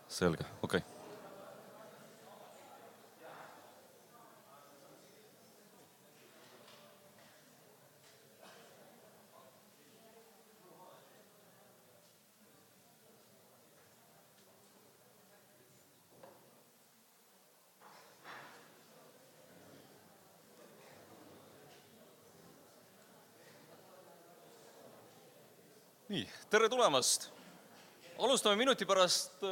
Selge, okei. Nii, tere tulemast! Alustame minuti pärast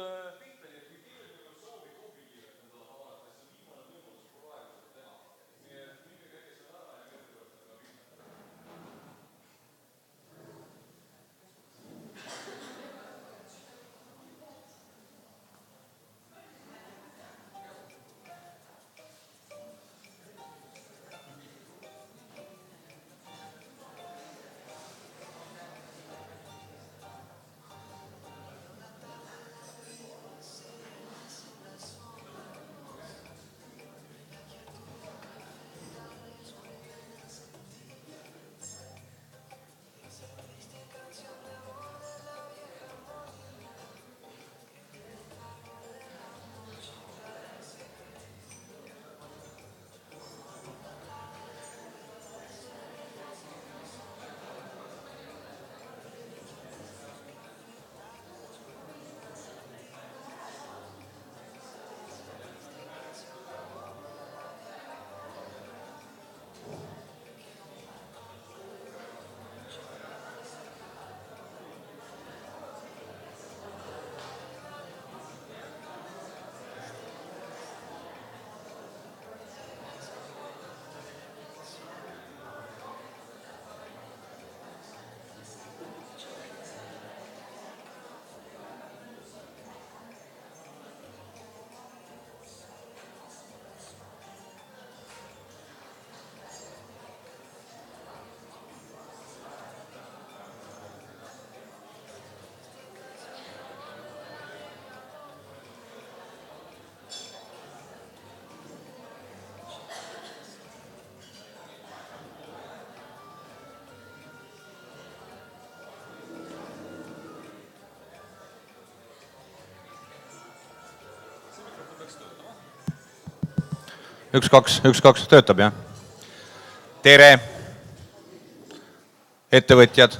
Üks, kaks, töötab, jah? Tere! Ettevõtjad,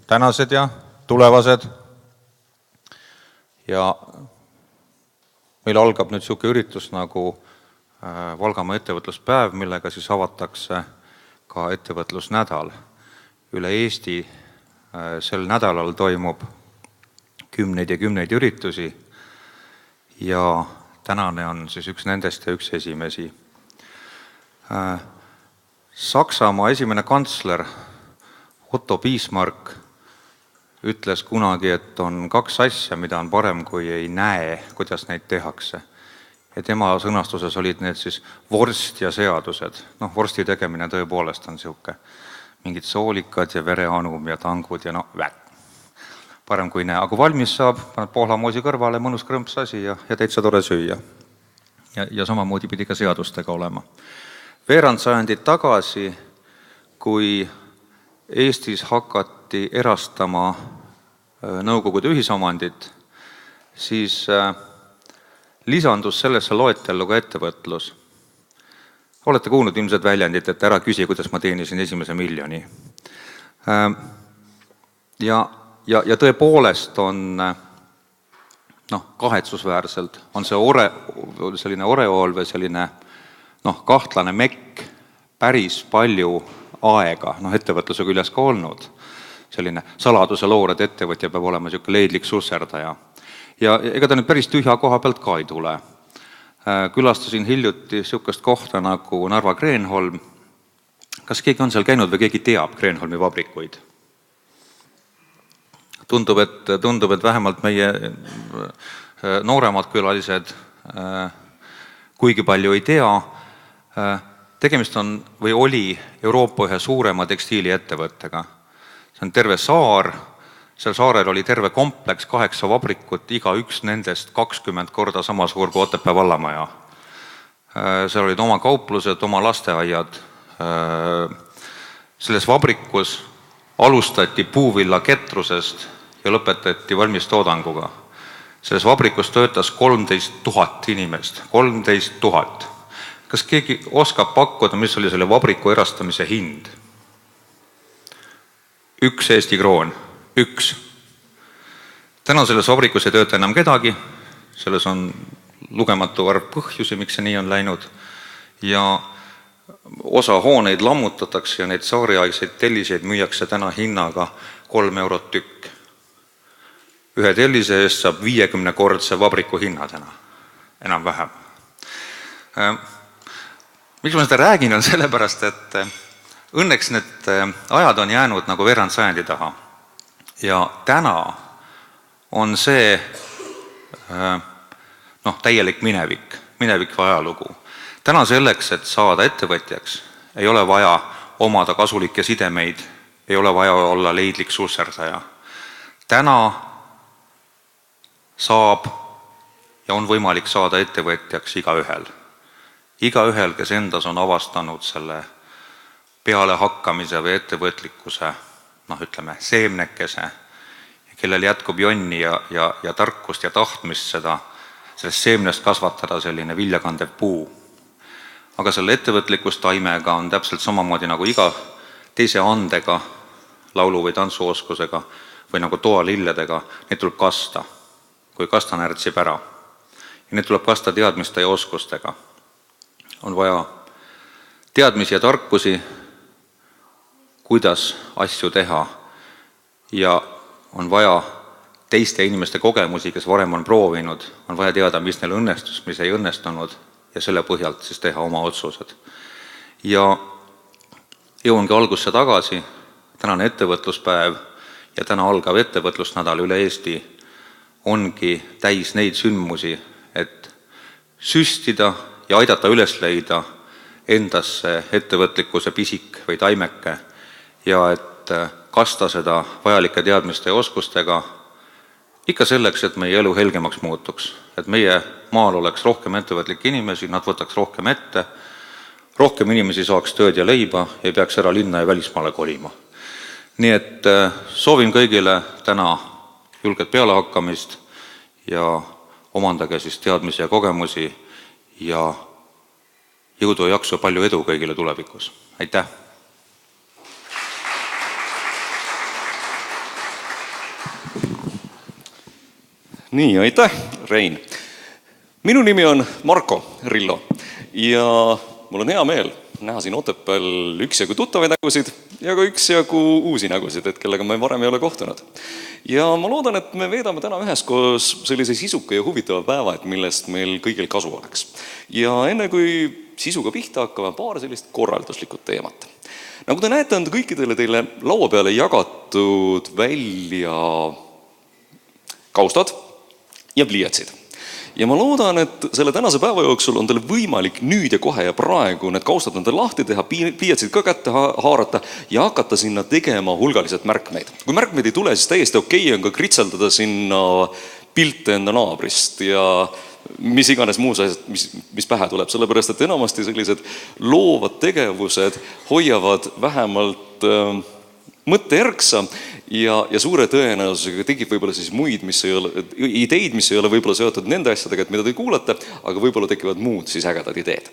tänased ja tulevased. Ja meil algab nüüd siuke üritus nagu Valgamaa ettevõtluspäev, millega siis avatakse ka ettevõtlusnädal. Üle Eesti sel nädalal toimub kümneid ja kümneid üritusi ja tänane on siis üks nendest ja üks esimesi. Saksamaa esimene kantsler Otto Bismarck ütles kunagi, et on kaks asja, mida on parem, kui ei näe, kuidas neid tehakse. Ja tema sõnastuses olid need siis vorst ja seadused. Vorsti tegemine tõepoolest on siuke mingid soolikad ja vereanum ja tangud ja parem kui näe. Aga valmis saab, paned pohlamoosi kõrvale, mõnus krõmps asi ja täitsa tore süüa. Ja samamoodi pidi ka seadustega olema. Veerand sajandit tagasi, kui Eestis hakati erastama Nõukogude ühisomandit, siis lisandus sellesse loetellu ka ettevõtlus. Olete kuulnud ilmselt väljendit, et ära küsi, kuidas ma teenisin esimese miljoni. Ja tõepoolest on kahetsusväärselt on see selline oreool või selline kahtlane mekk päris palju aega ettevõtluse küljes ka olnud. Selline saladuse loor, et ettevõtja peab olema siuke leidlik susserdaja. Ja ega ta nüüd päris tühja koha pealt ka ei tule. Külastasin hiljuti siukest kohta nagu Narva Kreenholm. Kas keegi on seal käinud või keegi teab Kreenholmi vabrikuid? Tundub, et vähemalt meie nooremad külalised kuigi palju ei tea. Tegemist on või oli Euroopa ühe suurema tekstiiliettevõttega. See on terve saar. Seal saarel oli terve kompleks, 8 vabrikut, iga üks nendest 20 korda sama suur kui Otepää vallamaja. Seal olid oma kauplused, oma lasteaiad. Selles vabrikus alustati puuvilla ketrusest ja lõpetati valmistoodanguga. Selles vabrikus töötas 13 000 inimest, 13 000. Kas keegi oskab pakkuda, mis oli selle vabriku erastamise hind? 1 Eesti kroon, 1. Täna selles vabrikus ei tööta enam kedagi, selles on lugematu arv põhjusi, miks see nii on läinud, ja osa hooneid lammutatakse ja neid saariaegseid telliseid müüakse täna hinnaga 3 eurot tükk. Ühe tellise eest saab 50-kordse vabriku hinna täna, enam-vähem. Miks ma seda räägin, on sellepärast, et õnneks need ajad on jäänud nagu veerand sajandi taha. Ja täna on see täielik minevik või ajalugu. Täna selleks, et saada ettevõtjaks, ei ole vaja omada kasulikke sidemeid, ei ole vaja olla leidlik susserdaja. Täna saab ja on võimalik saada ettevõtjaks igaühel. Igaühel, kes endas on avastanud selle pealehakkamise või ettevõtlikkuse, seemnekese, kellel jätkub jonni ja tarkust ja tahtmist sellest seemnest kasvatada selline viljakandev puu. Aga selle ettevõtlikkustaimega on täpselt samamoodi nagu iga teise andega, laulu- või tantsuoskusega või nagu toalilledega, neid tuleb kasta, kui kastan ärtsib ära. Ja neid tuleb kasta teadmiste ja oskustega. On vaja teadmisi ja tarkusi, kuidas asju teha, ja on vaja teiste inimeste kogemusi, kes varem on proovinud, on vaja teada, mis neil õnnestus, mis ei õnnestunud, ja selle põhjalt siis teha oma otsused. Ja jõuangi algusse tagasi, tänane ettevõtluspäev ja täna algav ettevõtlusnädal üle Eesti ongi täis neid sündmusi, et süstida ja aidata üles leida endasse ettevõtlikkuse pisik või taimeke ja et kasta seda vajalike teadmiste ja oskustega ikka selleks, et meie elu helgemaks muutuks, et meie maal oleks rohkem ettevõtlikke inimesi, nad võtaks rohkem ette, rohkem inimesi saaks tööd ja leiba, ei peaks ära linna ja välismaale kolima. Nii et soovin kõigile täna julget pealehakkamist ja omandage siis teadmisi ja kogemusi ja jõudu ja jaksu, palju edu kõigile tulevikus. Aitäh! Nii, aitäh, Rein! Minu nimi on Marko Rillo ja mul on hea meel näha siin Otepääl üksjagu tuttavaid nägusid ja ka üksjagu uusi nägusid, kellega me varem ei ole kohtunud. Ja ma loodan, et me veedame täna üheskoos sellise sisuka ja huvitava päeva, millest meil kõigil kasu oleks. Ja enne kui sisuga pihta hakkame, paar sellist korralduslikud teemat. Nagu te näete, on kõikidele teile laua peale jagatud välja kaustad ja pliiatsid. Ja ma loodan, et selle tänase päeva jooksul on teil võimalik nüüd ja kohe ja praegu need kaustad on teil lahti teha, pliiatsid ka kätte haarata ja hakata sinna tegema hulgaliselt märkmeid. Kui märkmeid ei tule, siis täiesti okei on ka kritseldada sinna pilte enda naabrist ja mis iganes muus asjad, mis pähe tuleb, sellepärast et enamasti sellised loovad tegevused hoiavad vähemalt mõtteerksa ja suure tõenäosusega tegib võib-olla siis muid ideid, mis ei ole võib-olla seotud nende asjadega, mida te kuulate, aga võib-olla tekivad muud siis ägedad ideed.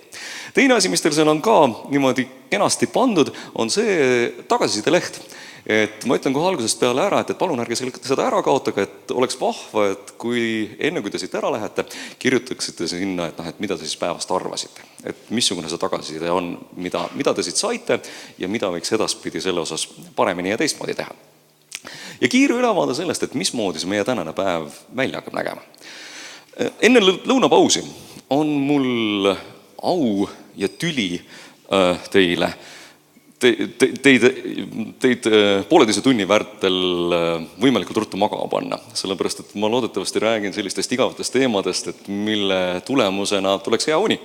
Teine asi, mis teil seal on ka niimoodi kenasti pandud, on see tagasiside leht. Et ma ütlen kohe algusest peale ära, et palun ärge seda ära kaotage, et oleks vahva, et enne kui te siit ära lähete, kirjutaksite sinna, et mida te siis päevast arvasite. Et missugune see tagasiside on, mida te siit saite ja mida võiks edaspidi selle osas paremini ja teistmoodi teha. Ja kiire ülevaade sellest, et mismoodi see meie tänane päev välja hakkab nägema. Enne lõunapausi on mul au ja tüli teile teid pooleteise tunni väärtel võimalikult ruttu magama panna, sellepärast et ma loodetavasti räägin sellistest igavatest teemadest, et mille tulemusena tuleks hea uni.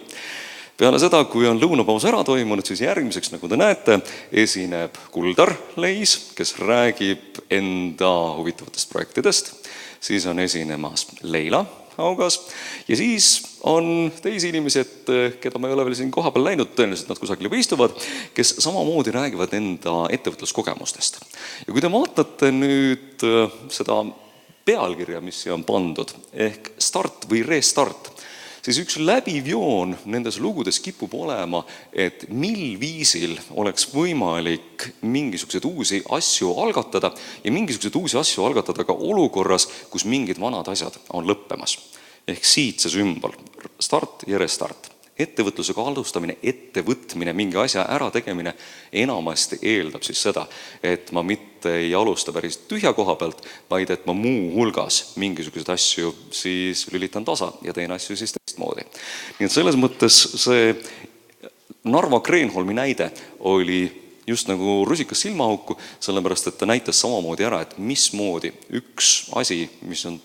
Peale seda, kui on lõunapaus ära toimunud, siis järgmiseks, nagu te näete, esineb Kuldar Leis, kes räägib enda huvitavatest projektidest. Siis on esinemas Leila Haugas ja siis on teisi inimesi, keda ma ei ole veel siin koha peal läinud, tõenäoliselt nad kusagil juba istuvad, kes samamoodi räägivad enda ettevõtluskogemustest. Ja kui te vaatate nüüd seda pealkirja, mis siia on pandud, ehk start või restart, siis üks läbiv joon nendes lugudes kipub olema, et mil viisil oleks võimalik mingisuguseid uusi asju algatada ja mingisuguseid uusi asju algatada ka olukorras, kus mingid vanad asjad on lõppemas. Ehk siit see sümbol, start ja restart. Ettevõtlusega alustamine, ettevõtmine, mingi asja ärategemine enamasti eeldab siis seda, et ma mitte ei alusta päris tühja koha pealt, vaid et ma muu hulgas mingisuguseid asju siis lülitan tasa ja teen asju siis teistmoodi. Nii et selles mõttes see Narva Kreenholmi näide oli just nagu rusikas silmaauku, sellepärast et ta näitas samamoodi ära, et mismoodi üks asi, mis on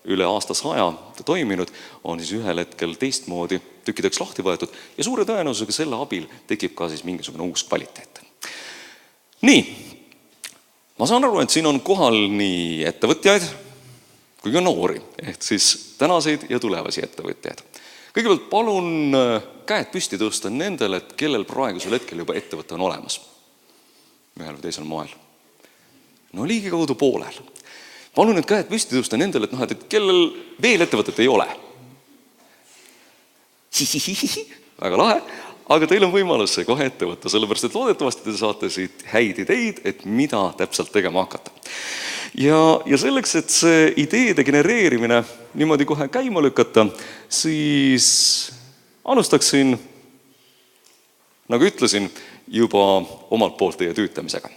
üle aasta 100 toiminud, on siis ühel hetkel teistmoodi tükkideks lahti võetud ja suure tõenäosusega selle abil tekib ka siis mingisugune uus kvaliteet. Nii, ma saan aru, et siin on kohal nii ettevõtjaid kui ka noori, ehk siis tänaseid ja tulevasi ettevõtjaid. Kõigepealt palun käed püsti tõusta nendel, et kellel praegusel hetkel juba ettevõte on olemas. Ühel või teisel moel. No ligikaudu poolel. Palun need käed püsti tõusta nendel, et kellel veel ettevõtet ei ole. Väga lahe, aga teil on võimalus see kohe ette võtta, sellepärast et loodetavasti te saate siit häid ideid, et mida täpselt tegema hakata. Ja selleks, et see ideede genereerimine niimoodi kohe käima lükata, siis alustaksin, nagu ütlesin, juba omalt poolt teie tüütamisega.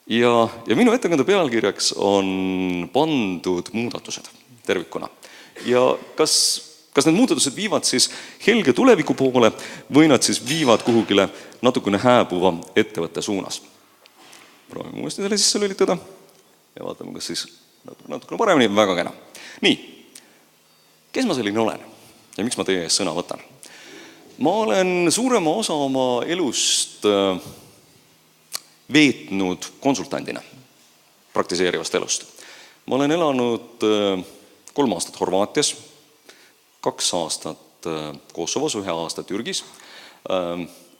Ja minu ettekande pealkirjaks on pandud muudatused tervikuna. Ja kas need muudatused viivad siis helge tuleviku poole või nad siis viivad kuhugile natukene hääbuva ettevõtte suunas. Proovime uuesti selle sisse lülitada ja vaatame, kas siis natukene paremini, väga kena. Nii, kes ma selline olen ja miks ma teie ees sõna võtan? Ma olen suurema osa oma elust veetnud konsultandina praktiseerivast elust. Ma olen elanud 3 aastat Horvaatias, 2 aastat Kosovos, 1 aasta Türgis,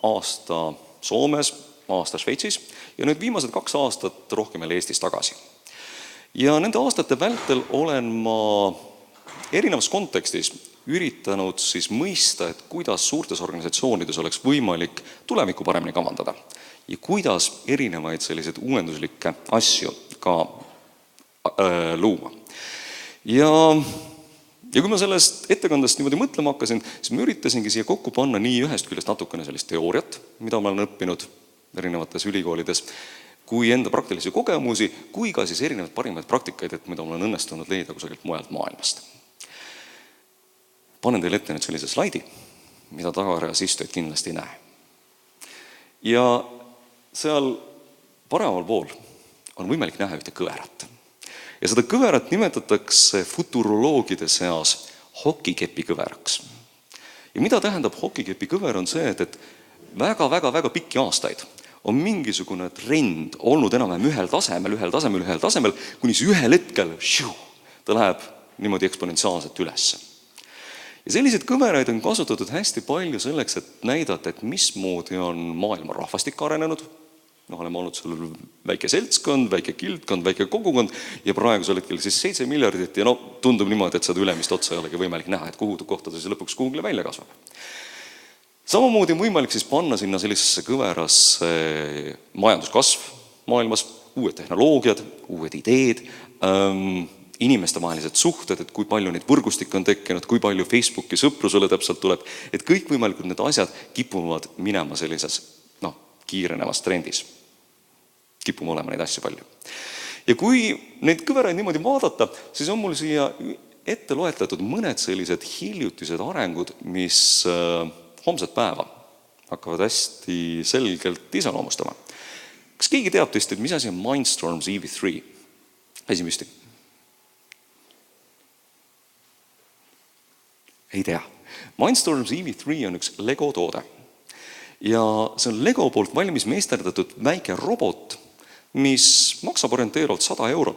aasta Soomes, aasta Šveitsis ja nüüd viimased 2 aastat rohkem jälle Eestis tagasi. Ja nende aastate vältel olen ma erinevas kontekstis üritanud siis mõista, et kuidas suurtes organisatsioonides oleks võimalik tulevikku paremini kavandada ja kuidas erinevaid selliseid uuenduslikke asju ka luua. Ja kui ma sellest ettekandest niimoodi mõtlema hakkasin, siis ma üritasingi siia kokku panna nii ühest küljest natukene sellist teooriat, mida ma olen õppinud erinevates ülikoolides, kui enda praktilisi kogemusi, kui ka siis erinevaid parimaid praktikaid, et mida mul on õnnestunud leida kusagilt mujalt maailmast. Panen teile ette nüüd sellise slaidi, mida tagareas istujaid kindlasti ei näe. Ja seal paremal pool on võimalik näha ühte kõverat. Ja seda kõverat nimetatakse futuroloogide seas hokikepi kõveraks. Ja mida tähendab hokikepi kõver on see, et väga pikki aastaid on mingisugune trend olnud enam-vähem ühel tasemel, kuni siis ühel hetkel ta läheb niimoodi eksponentsiaalselt ülesse. Ja selliseid kõveraid on kasutatud hästi palju selleks, et näidata, et mismoodi on maailma rahvastik arenenud. Oleme olnud seal väike seltskond, väike kildkond, väike kogukond ja praegusel hetkel siis 7 miljardit ja tundub niimoodi, et seda ülemist otsa ei olegi võimalik näha, et kuhu kohta ta siis lõpuks kuhugile välja kasvab. Samamoodi on võimalik siis panna sinna sellisesse kõverasse majanduskasv maailmas, uued tehnoloogiad, uued ideed, inimestevahelised suhted, et kui palju neid võrgustikke on tekkinud, kui palju Facebooki sõprusele täpselt tuleb, et kõik võimalikud need asjad kipuvad minema sellises kiirenevas trendis. Kipume olema neid asju palju. Ja kui neid kõveraid niimoodi vaadata, siis on mul siia ette loetletud mõned sellised hiljutised arengud, mis homset päeva hakkavad hästi selgelt iseloomustama. Kas keegi teab teist, et mis asi on Mindstorms EV3? Esimüsti. Ei tea. Mindstorms EV3 on üks Lego toode. Ja see on Lego poolt valmis meisterdatud väike robot, mis maksab orienteeruvalt 100 €,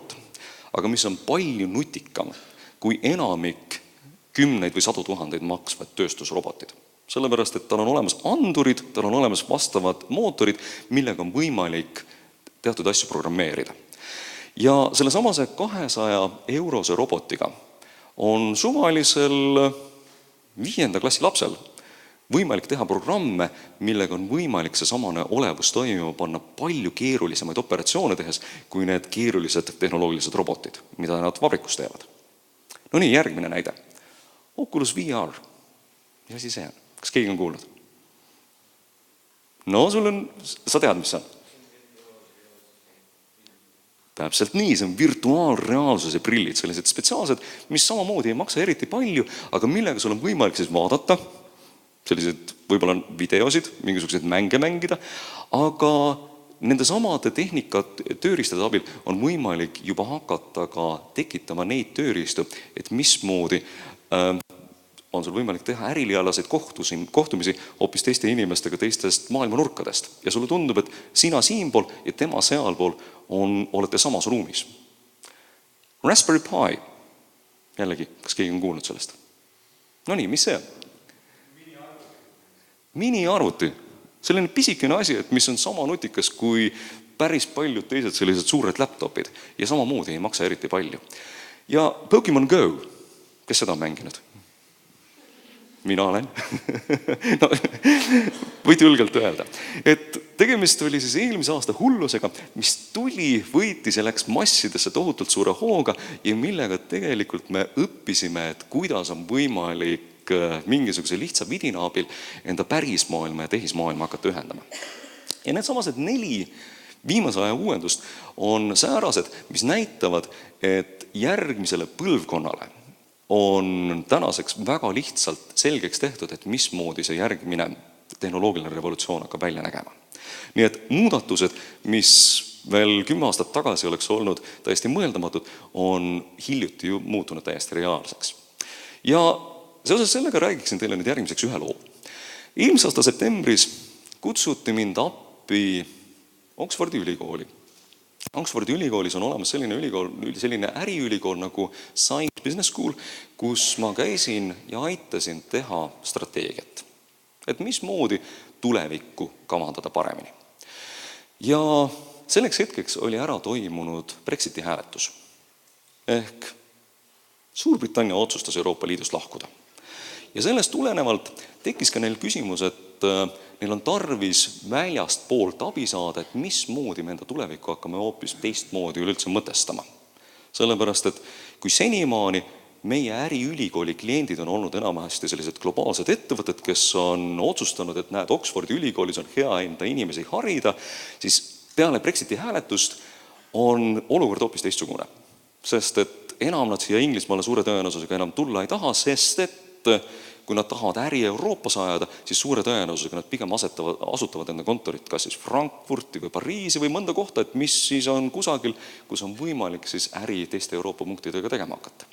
aga mis on palju nutikam kui enamik 10 või 100 000 maksvad tööstusrobotid. Sellepärast, et tal on olemas andurid, tal on olemas vastavad mootorid, millega on võimalik teatud asju programmeerida. Ja selle samase 200 eurose robotiga on suvalisel 5. klassi lapsel võimalik teha programme, millega on võimalik see samane olevus toimima panna palju keerulisemaid operatsioone tehes, kui need keerulised tehnoloogilised robotid, mida nad vabrikus teevad. No nii, järgmine näide. Oculus VR. Mis asi see on? Kas keegi on kuulnud? No sa tead, mis see on? Täpselt nii, see on virtuaalreaalsuse prillid, sellised spetsiaalsed, mis samamoodi ei maksa eriti palju, aga millega sul on võimalik siis vaadata, sellised võib-olla videosid, mingisuguseid mänge mängida, aga nende samade tehnikat tööriistade abil on võimalik juba hakata ka tekitama neid tööriistu, et mismoodi on sul võimalik teha ärilialaseid kohtumisi hoopis teiste inimestega teistest maailma nurkadest. Ja sulle tundub, et sina siinpool ja tema sealpool olete samas ruumis. Raspberry Pi. Jällegi, kas keegi on kuulnud sellest? No nii, mis see on? Miniarvuti. Selline pisikene asi, et mis on sama nutikas kui päris paljud teised sellised suured laptopid ja samamoodi ei maksa eriti palju. Ja Pokemon Go, kes seda on mänginud? Mina olen. No, võid julgelt öelda. Et tegemist oli siis eelmise aasta hullusega, mis tuli, võitis ja läks massidesse tohutult suure hooga ja millega tegelikult me õppisime, et kuidas on võimalik mingisuguse lihtsa vidina abil enda pärismaailma ja tehismaailma hakata ühendama. Ja need samased 4 viimase aja uuendust on säärased, mis näitavad, et järgmisele põlvkonnale on tänaseks väga lihtsalt selgeks tehtud, et mismoodi see järgmine tehnoloogiline revolutsioon hakkab välja nägema. Nii et muudatused, mis veel 10 aastat tagasi oleks olnud täiesti mõeldamatud, on hiljuti ju muutunud täiesti reaalseks. Ja seoses sellega räägiksin teile nüüd järgmiseks ühe loo. Eelmise aasta septembris kutsuti mind appi Oxfordi ülikooli. Oxfordi ülikoolis on olemas selline äriülikool nagu Science Business School, kus ma käisin ja aitasin teha strateegiat. Et mismoodi tulevikku kavandada paremini. Ja selleks hetkeks oli ära toimunud Brexiti hääletus. Ehk Suurbritannia otsustas Euroopa Liidust lahkuda. Ja sellest tulenevalt tekkis ka neil küsimus, et neil on tarvis väljast poolt abi saada, et mismoodi me enda tulevikku hakkame hoopis teistmoodi üleüldse mõtestama. Sellepärast, et kui senimaani meie äriülikooli kliendid on olnud enamasti sellised globaalsed ettevõtted, kes on otsustanud, et näed, Oxfordi ülikoolis on hea enda inimesi harida, siis peale Brexiti hääletust on olukord hoopis teistsugune. Sest et enam nad siia Inglismaale suure tõenäosusega enam tulla ei taha, sest et kui nad tahavad äri Euroopas ajada, siis suure tõenäosusega nad pigem asutavad enda kontorit kas siis Frankfurti või Pariisi või mõnda kohta, et mis siis on kusagil, kus on võimalik siis äri teiste Euroopa punktidega tegema hakata.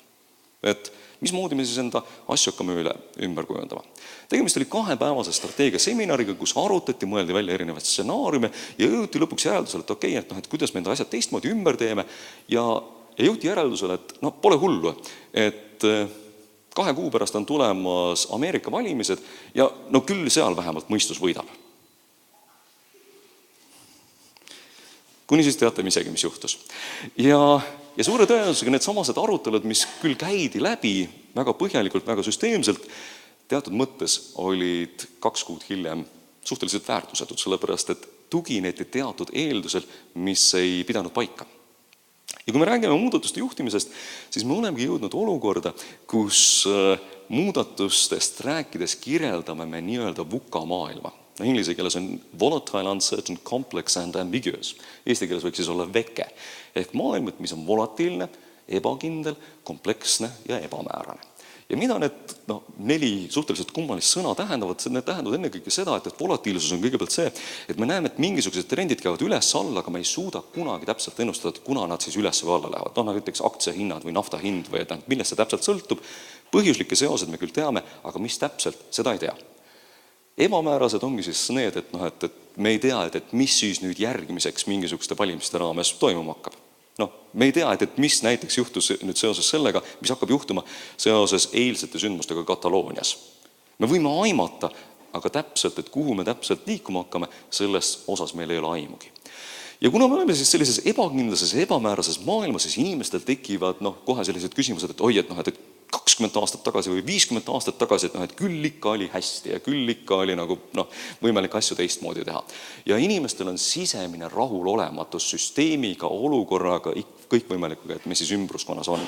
Et mismoodi me siis enda asju hakkame ümber kujundama. Tegemist oli 2-päevase strateegia seminariga, kus arutati, mõeldi välja erinevaid stsenaariume ja jõuti lõpuks järeldusele, et kuidas me enda asjad teistmoodi ümber teeme ja jõuti järeldusele, et pole hullu, et 2 kuu pärast on tulemas Ameerika valimised ja küll seal vähemalt mõistus võidab. Kuni siis teate isegi, mis juhtus. Ja suure tõenäosusega need samased arutelud, mis küll käidi läbi väga põhjalikult, väga süsteemselt, teatud mõttes olid 2 kuud hiljem suhteliselt väärtusetud, sellepärast et tugineti teatud eeldusel, mis ei pidanud paika. Ja kui me räägime muudatuste juhtimisest, siis me olemegi jõudnud olukorda, kus muudatustest rääkides kirjeldame me nii-öelda VUCA maailma. Inglise keeles on volatile, uncertain, complex and ambiguous. Eesti keeles võiks siis olla VECE. Ehk maailm, mis on volatiilne, ebakindel, kompleksne ja ebamäärane. Ja mida need 4 suhteliselt kummalist sõna tähendavad, need tähendavad ennekõike seda, et volatiilsus on kõigepealt see, et me näeme, et mingisugused trendid käivad üles-alla, aga me ei suuda kunagi täpselt ennustada, kuna nad siis üles või alla lähevad. Näiteks aktsiahinnad või nafta hind või millest see täpselt sõltub. Põhjuslikke seosed me küll teame, aga mis täpselt, seda ei tea. Ebamäärased ongi siis need, et me ei tea, et mis siis nüüd järgmiseks mingisuguste valimiste raames toimuma hakkab. Me ei tea, et mis näiteks juhtus nüüd seoses sellega, mis hakkab juhtuma seoses eilsete sündmustega Kataloonias. Me võime aimata, aga täpselt, et kuhu me täpselt liikuma hakkame, selles osas meil ei ole aimugi. Ja kuna me oleme siis sellises ebakindlases, ebamäärases maailmas, siis inimestel tekivad kohe sellised küsimused, et oi, et 20 aastat tagasi või 50 aastat tagasi, et küll ikka oli hästi ja küll ikka oli võimalik asju teistmoodi teha. Ja inimestel on sisemine rahulolematus süsteemiga, olukorraga, kõikvõimalikuga, et mis siis ümbruskonnas on.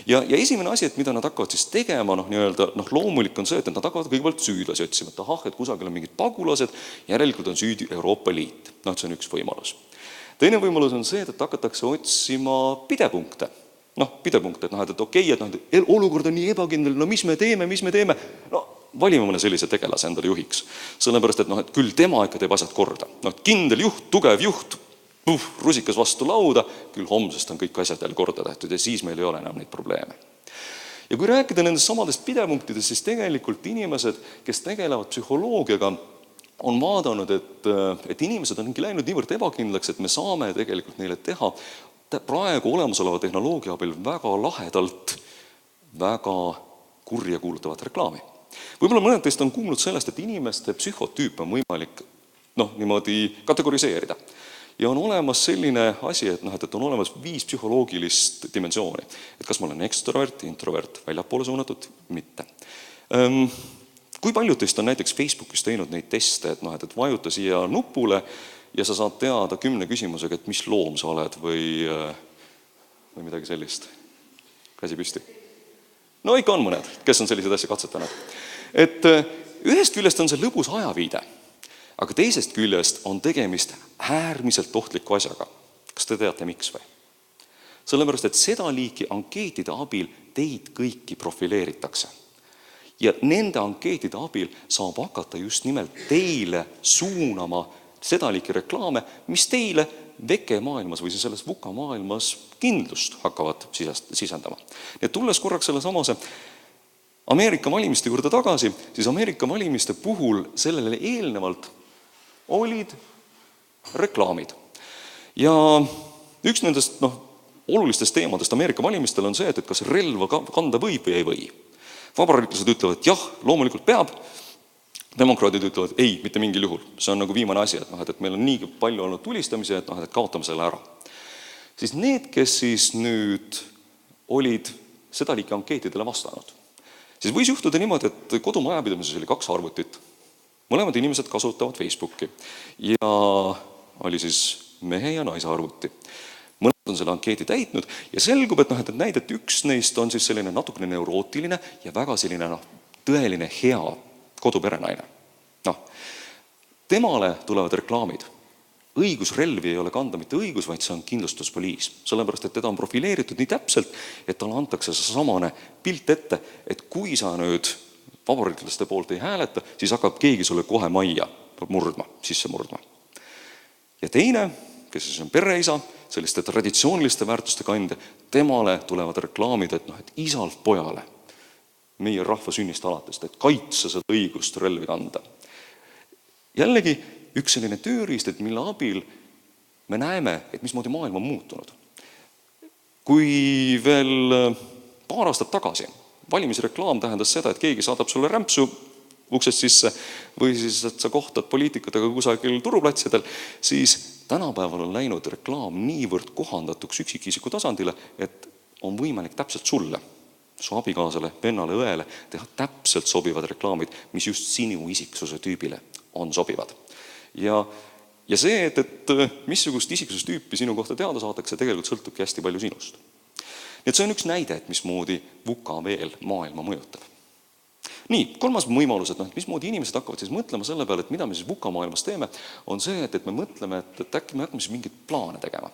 Ja esimene asi, et mida nad hakkavad siis tegema, loomulik on see, et nad hakkavad kõigepealt süüdlasi otsima, et ahah, et kusagil on mingid pagulased, järelikult on süüdi Euroopa Liit. See on üks võimalus. Teine võimalus on see, et hakatakse otsima pidepunkte. Pidepunkte, et okei, et olukord on nii ebakindel, mis me teeme? Valime mõne sellise tegelase endale juhiks. Sellepärast, et küll tema ikka teeb asjad korda. Kindel juht, tugev juht, rusikas vastu lauda, küll homsest on kõik asjad jälle korda tehtud ja siis meil ei ole enam neid probleeme. Ja kui rääkida nendest samadest pidepunktidest, siis tegelikult inimesed, kes tegelevad psühholoogiaga, on vaadanud, et inimesed ongi läinud niivõrd ebakindlaks, et me saame tegelikult neile teha praegu olemasoleva tehnoloogia abil väga lahedalt, väga kurja kuulutavat reklaami. Võib-olla mõned teist on kuulnud sellest, et inimeste psühhotüüp on võimalik niimoodi kategoriseerida. Ja on olemas selline asi, et on olemas 5 psühholoogilist dimensiooni. Et kas ma olen ekstrovert, introvert, väljapoole suunatud, mitte. Kui paljud teist on näiteks Facebookis teinud neid teste, et vajuta siia nupule ja sa saad teada 10 küsimusega, et mis loom sa oled või midagi sellist. Käsi püsti. Ikka on mõned, kes on selliseid asja katsetanud. Et ühest küljest on see lõbus ajaviide, aga teisest küljest on tegemist äärmiselt ohtliku asjaga. Kas te teate, miks või? Sellepärast, et seda liiki ankeetide abil teid kõiki profileeritakse. Ja nende ankeetide abil saab hakata just nimelt teile suunama seda liiki reklaame, mis teile vekemaailmas või selles vukamaailmas kindlust hakkavad sisendama. Nii et tulles korraks selle samase Ameerika valimiste juurde tagasi, siis Ameerika valimiste puhul sellele eelnevalt olid reklaamid. Ja üks nendest olulistest teemadest Ameerika valimistel on see, et kas relva kanda võib või ei või. Vabariiklased ütlevad, et jah, loomulikult peab. Demokraadid ütlevad, ei, mitte mingil juhul. See on viimane asi, et meil on nii palju olnud tulistamisi, et kaotame selle ära. Siis need, kes siis nüüd olid seda liiki ankeetidele vastanud, siis võis juhtuda niimoodi, et kodumajapidamises oli 2 arvutit. Mõlemad inimesed kasutavad Facebooki ja oli siis mehe ja naise arvuti. Mõned on selle ankeedi täitnud ja selgub, et üks neist on siis selline natukene neurootiline ja väga selline tõeline hea koduperenaine. Temale tulevad reklaamid. Õigusrelvi ei ole kanda mitte õigus, vaid see on kindlustuspoliis. Sellepärast, et teda on profileeritud nii täpselt, et talle antakse samane pilt ette, et kui sa nüüd vabariiklaste poolt ei hääleta, siis hakkab keegi sulle kohe majja sisse murdma. Ja teine, kes siis on pereisa, selliste traditsiooniliste väärtuste kandja, temale tulevad reklaamid, et isalt pojale, meie rahva sünnist alates, et kaitse seda õigust relvi kanda. Jällegi üks selline tööriist, et mille abil me näeme, et mismoodi maailm on muutunud. Kui veel paar aastat tagasi valimisreklaam tähendas seda, et keegi saadab sulle rämpsu uksest sisse või siis, et sa kohtad poliitikutega kusagil turuplatsidel, siis tänapäeval on läinud reklaam niivõrd kohandatuks üksikisiku tasandile, et on võimalik täpselt sulle, su abikaasale, vennale, õele teha täpselt sobivad reklaamid, mis just sinu isiksuse tüübile on sobivad. Ja see, et missugust isiksusestüüpi sinu kohta teada saadakse, tegelikult sõltubki hästi palju sinust. Nii et see on üks näide, et mismoodi vuka veel maailma mõjutab. Nii, 3. võimalus, et mismoodi inimesed hakkavad siis mõtlema selle peale, et mida me siis vuka maailmas teeme, on see, et me mõtleme, et äkki me hakkame siis mingit plaane tegema.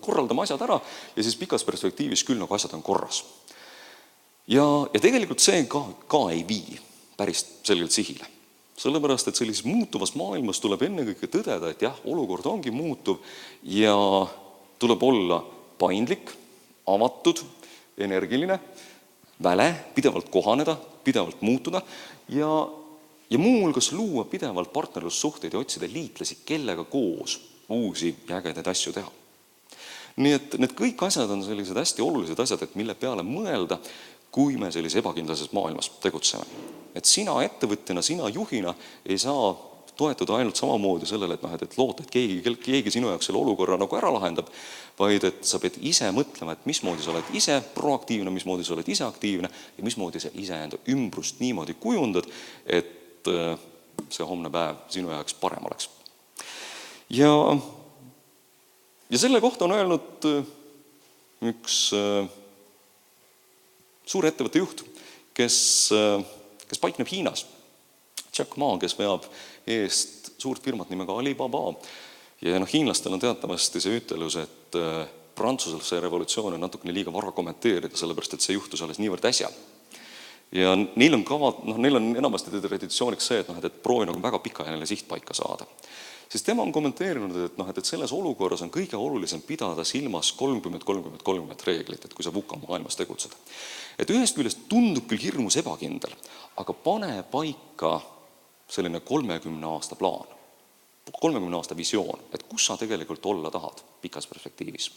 Korraldame asjad ära ja siis pikas perspektiivis küll asjad on korras. Ja tegelikult see ka ei vii päris selgelt sihile. Sellepärast, et sellises muutuvas maailmas tuleb ennekõike tõdeda, et jah, olukord ongi muutuv ja tuleb olla paindlik, avatud, energiline, väle, pidevalt kohaneda, pidevalt muutuda ja muuhulgas luua pidevalt partnerlussuhteid ja otsida liitlasi, kellega koos uusi ja ägedaid asju teha. Nii et need kõik asjad on sellised hästi olulised asjad, et mille peale mõelda, kui me sellises ebakindlases maailmas tegutseme. Et sina ettevõtjana, sina juhina ei saa toetuda ainult samamoodi sellele, et loota, et keegi sinu jaoks selle olukorra nagu ära lahendab, vaid et sa pead ise mõtlema, et mismoodi sa oled ise proaktiivne, mismoodi sa oled ise aktiivne ja mismoodi sa iseenda ümbrust niimoodi kujundad, et see homne päev sinu jaoks parem oleks. Ja selle kohta on öelnud üks suur ettevõtte juht, kes paikneb Hiinas. Jack Ma, kes veab eest suurt firmat nimega Alibaba. Ja hiinlastel on teatavasti see ütelus, et Prantsusel see revolutsioon on natukene liiga vara kommenteerida, sellepärast et see juhtus alles niivõrd äsja. Ja neil on enamasti traditsiooniks see, et proovi nagu väga pikaajaline sihtpaika saada. Siis tema on kommenteerinud, et selles olukorras on kõige olulisem pidada silmas 30-30-30 reeglit, et kui sa VUCA maailmas tegutsed. Et ühest küljest tundub küll hirmus ebakindel, aga pane paika selline 30 aasta plaan, 30 aasta visioon, et kus sa tegelikult olla tahad pikas perspektiivis.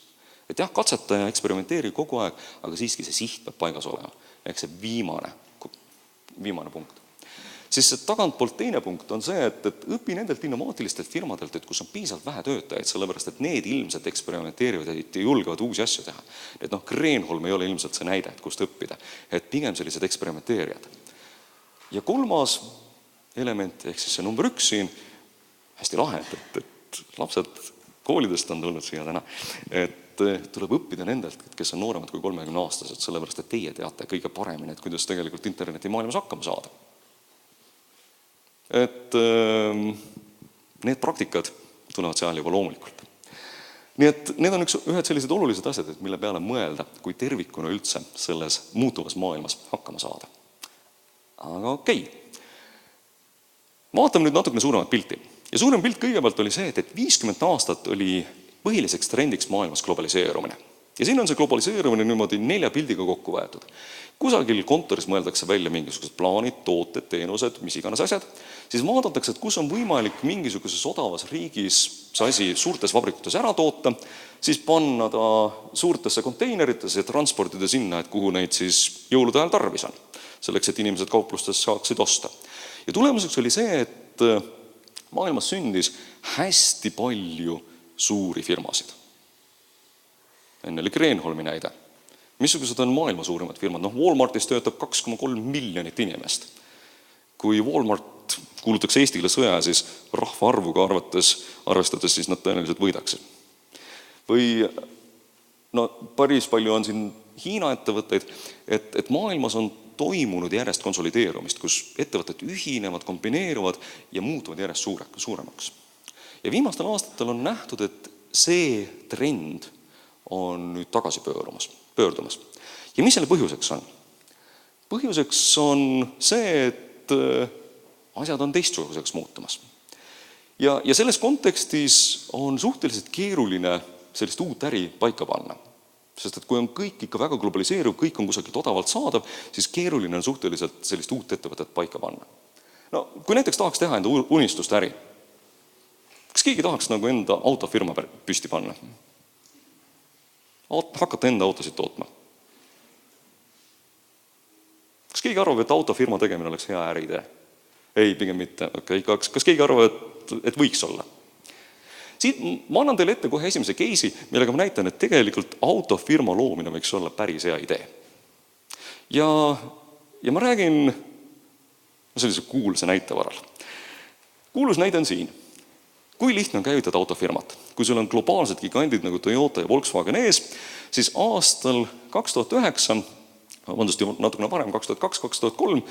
Et jah, katseta ja eksperimenteeri kogu aeg, aga siiski see siht peab paigas olema. Ehk see viimane punkt. Siis see tagantpoolt teine punkt on see, et õpi nendelt innovaatilistelt firmadelt, et kus on piisavalt vähe töötajaid, sellepärast et need ilmselt eksperimenteerivad ja julgevad uusi asju teha. Et Kreenholm ei ole ilmselt see näide, et kust õppida. Et pigem sellised eksperimenteerijad. Ja kolmas element, ehk siis see number 1 siin, hästi lahe, et lapsed koolidest on tulnud siia täna, et tuleb õppida nendelt, kes on nooremad kui 30 aastased, sellepärast et teie teate kõige paremini, et kuidas tegelikult interneti maailmas hakkama saada. Et need praktikad tulevad seal juba loomulikult. Nii et need on ühed sellised olulised asjad, et mille peale mõelda, kui tervikuna üldse selles muutuvas maailmas hakkama saada. Aga okei. Vaatame nüüd natukene suuremat pilti. Ja suurem pilt kõigepealt oli see, et 50 aastat oli põhiliseks trendiks maailmas globaliseerumine. Ja siin on see globaliseerumine niimoodi 4 pildiga kokku võetud. Kusagil kontoris mõeldakse välja mingisugused plaanid, tooted, teenused, mis iganes asjad, siis vaadatakse, et kus on võimalik mingisuguses odavas riigis see asi suurtes vabrikutes ära toota, siis panna ta suurtesse konteineritesse ja transportida sinna, et kuhu neid siis jõulude ajal tarvis on, selleks, et inimesed kauplustes saaksid osta. Ja tulemuseks oli see, et maailmas sündis hästi palju suuri firmasid. Enne oli Kreenholmi näide. Missugused on maailma suurimad firmad? Walmartis töötab 2,3 miljonit inimest. Kui Walmart kuulutaks Eestile sõja, siis rahvaarvuga arvestades siis nad tõenäoliselt võidaksid. Või päris palju on siin Hiina ettevõtteid, et maailmas on toimunud järjest konsolideerumist, kus ettevõtted ühinevad, kombineeruvad ja muutuvad järjest suuremaks. Ja viimastel aastatel on nähtud, et see trend on nüüd tagasi pöördumas. Ja mis selle põhjuseks on? Põhjuseks on see, et asjad on teistsuguseks muutumas. Ja selles kontekstis on suhteliselt keeruline sellist uut äri paika panna. Sest et kui on kõik ikka väga globaliseeruv, kõik on kusagilt odavalt saadav, siis keeruline on suhteliselt sellist uut ettevõtet paika panna. Kui näiteks tahaks teha enda unistust äri, kas keegi tahaks nagu enda autofirma püsti panna? Hakata enda autosid tootma. Kas keegi arvab, et autofirma tegemine oleks hea äriidee? Ei, pigem mitte. Okay. Kas keegi arvab, et võiks olla? Siit ma annan teile ette kohe esimese keisi, millega ma näitan, et tegelikult autofirma loomine võiks olla päris hea idee. Ja ma räägin sellise kuulsa näite varal. Kuulus näide on siin. Kui lihtne on käivitada autofirmat? Kui sul on globaalsed gigandid nagu Toyota ja Volkswagen ees, siis aastal 2009, natukene varem, 2002-2003,